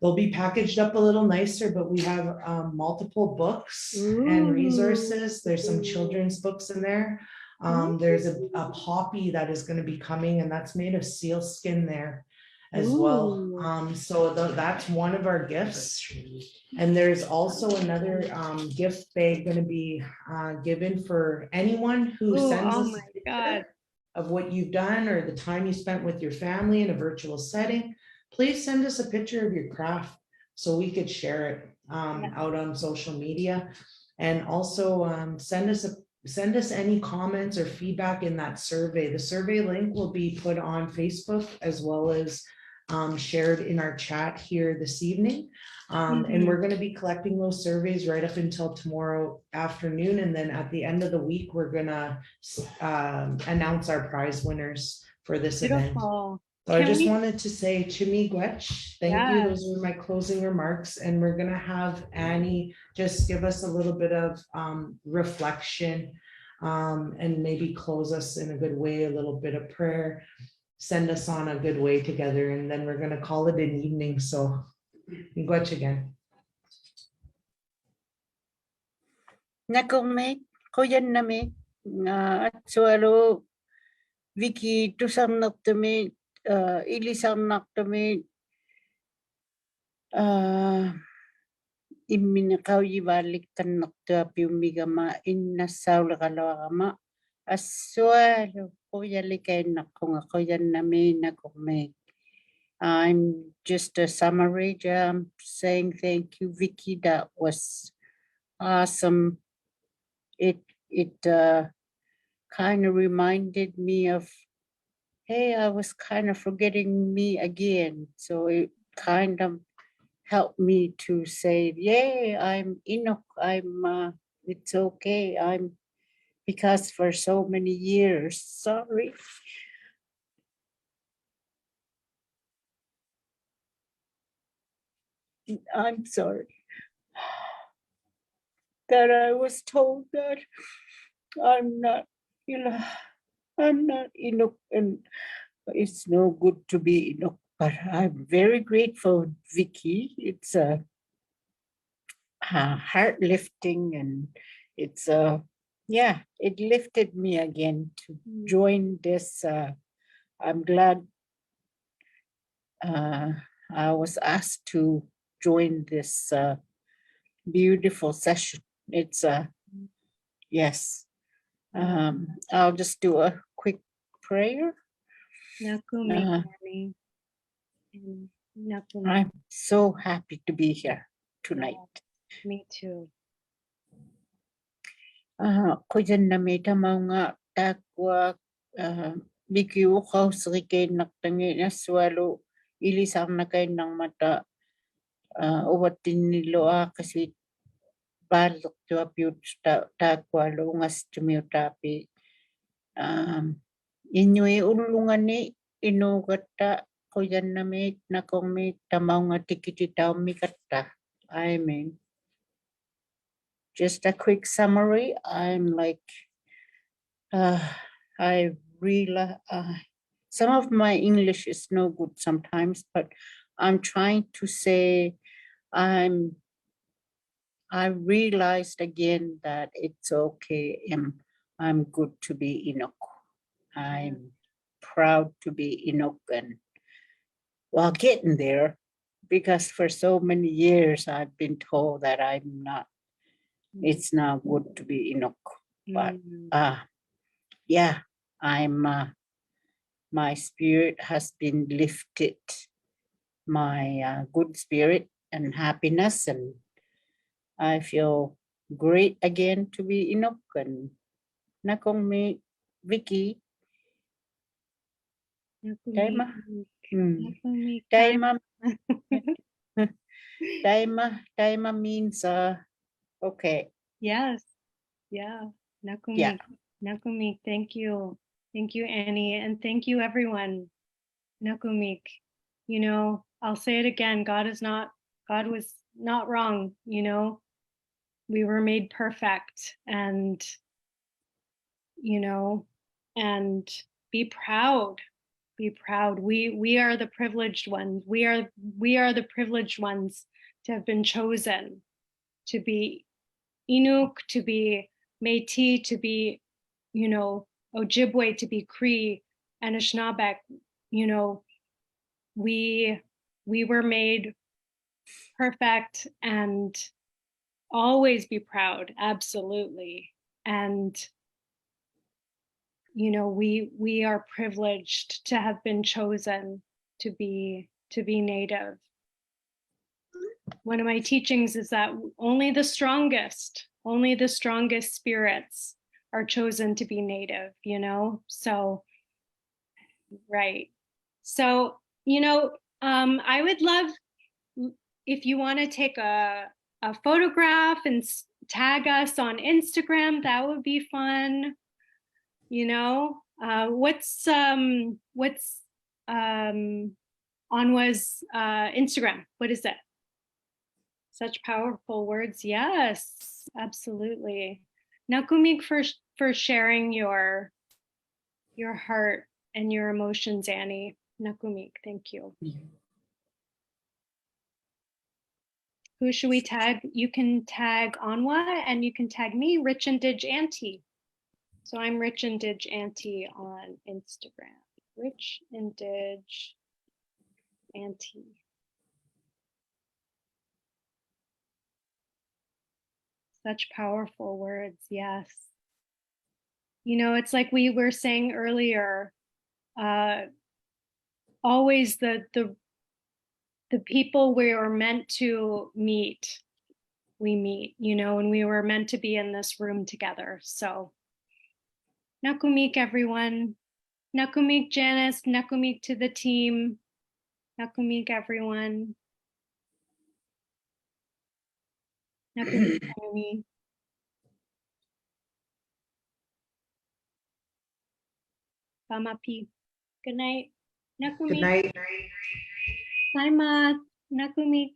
S1: They'll be packaged up a little nicer, but we have multiple books and resources. There's some children's books in there. There's a poppy that is going to be coming, and that's made of seal skin there as well. So that's one of our gifts. And there's also another gift bag going to be given for anyone who sends us a picture of what you've done or the time you spent with your family in a virtual setting. Please send us a picture of your craft so we could share it out on social media. And also send us send us any comments or feedback in that survey. The survey link will be put on Facebook as well as shared in our chat here this evening. And we're going to be collecting those surveys right up until tomorrow afternoon. And then at the end of the week, we're going to announce our prize winners for this event.
S6: Beautiful.
S1: So I
S6: Can
S1: just
S6: we-
S1: wanted to say Chimigwech, thank you. Those
S6: Yes.
S1: were my closing remarks. And we're gonna have Annie just give us a little bit of reflection and maybe close us in a good way, a little bit of prayer, send us on a good way together, and then we're gonna call it an evening. So Miigwech again.
S3: Nakumek, koyan nami, at sualo, Vicky, tusang naktami, ilisang naktami, iminakaw ibalik kan naktapi umigama, inasaw lakalawakama, aswalo, koyalikay nakong akoyan nami, nakumek. I'm just a summary, saying thank you, Vicky. That was awesome. It kind of reminded me of, hey, I was kind of forgetting me again. So it kind of helped me to say, yay, I'm Enoch. It's okay. Because for so many years, sorry. I'm sorry that I was told that I'm not Enoch, and it's no good to be Enoch, but I'm very grateful, Vicky. It's heart lifting, and it's it lifted me again to join this. I'm glad I was asked to join this beautiful session. It's yes. I'll just do a quick prayer.
S6: Nakumek, Annie. And Nakumek.
S3: I'm so happy to be here tonight.
S6: Me too.
S3: Kuyan na may tamaw nga takwa bigyo kaw srikay naktangi na swalo ilisang na kayo ng mata uwatin nilo kasi balok to apyut takwa lungas tumiyutapi Inuit ulungan ni inugata kuyan na may nakong may tamaw nga tikititaw mi kata. I mean, just a quick summary. I'm like, I really, some of my English is no good sometimes, but I'm trying to say I realized again that it's okay. I'm good to be Enoch. I'm proud to be Enoch, and while getting there, because for so many years I've been told that I'm not. It's not good to be Enoch, but yeah, I'm. My spirit has been lifted. My good spirit and happiness, and I feel great again to be Enoch and nakong me Vicky. Daima.
S6: Nakumek.
S3: Daima means okay.
S6: Yes. Yeah. Nakumek.
S3: Yeah.
S6: Nakumek. Thank you. Thank you, Annie. And thank you, everyone. Nakumek. You know, I'll say it again. God was not wrong. You know, we were made perfect, and, you know, and be proud. Be proud. We are the privileged ones. We are the privileged ones to have been chosen to be Inuk, to be Métis, to be, you know, Ojibwe, to be Cree, and Anishinaabe. You know, we were made perfect, and always be proud. Absolutely. And you know, we are privileged to have been chosen to be Native. One of my teachings is that only the strongest spirits are chosen to be Native, you know? So, right. So, you know, I would love if you want to take a photograph and tag us on Instagram, that would be fun. You know, what's Anwa's Instagram? What is it? Such powerful words. Yes, absolutely. Nakumik for sharing your heart and your emotions, Annie. Nakumik, thank you. Who should we tag? You can tag Anwa and you can tag me, Rich and Dig Auntie. So I'm Rich and Dig Auntie on Instagram. Rich and Dig Auntie. Such powerful words, yes. You know, it's like we were saying earlier, always the people we are meant to meet, we meet, you know, and we were meant to be in this room together. So Nakumik, everyone. Nakumik, Janice. Nakumik to the team. Nakumik, everyone. Nakumik, Amy. Pamapi. Good night. Nakumik.
S1: Good night.
S6: Saima. Nakumik.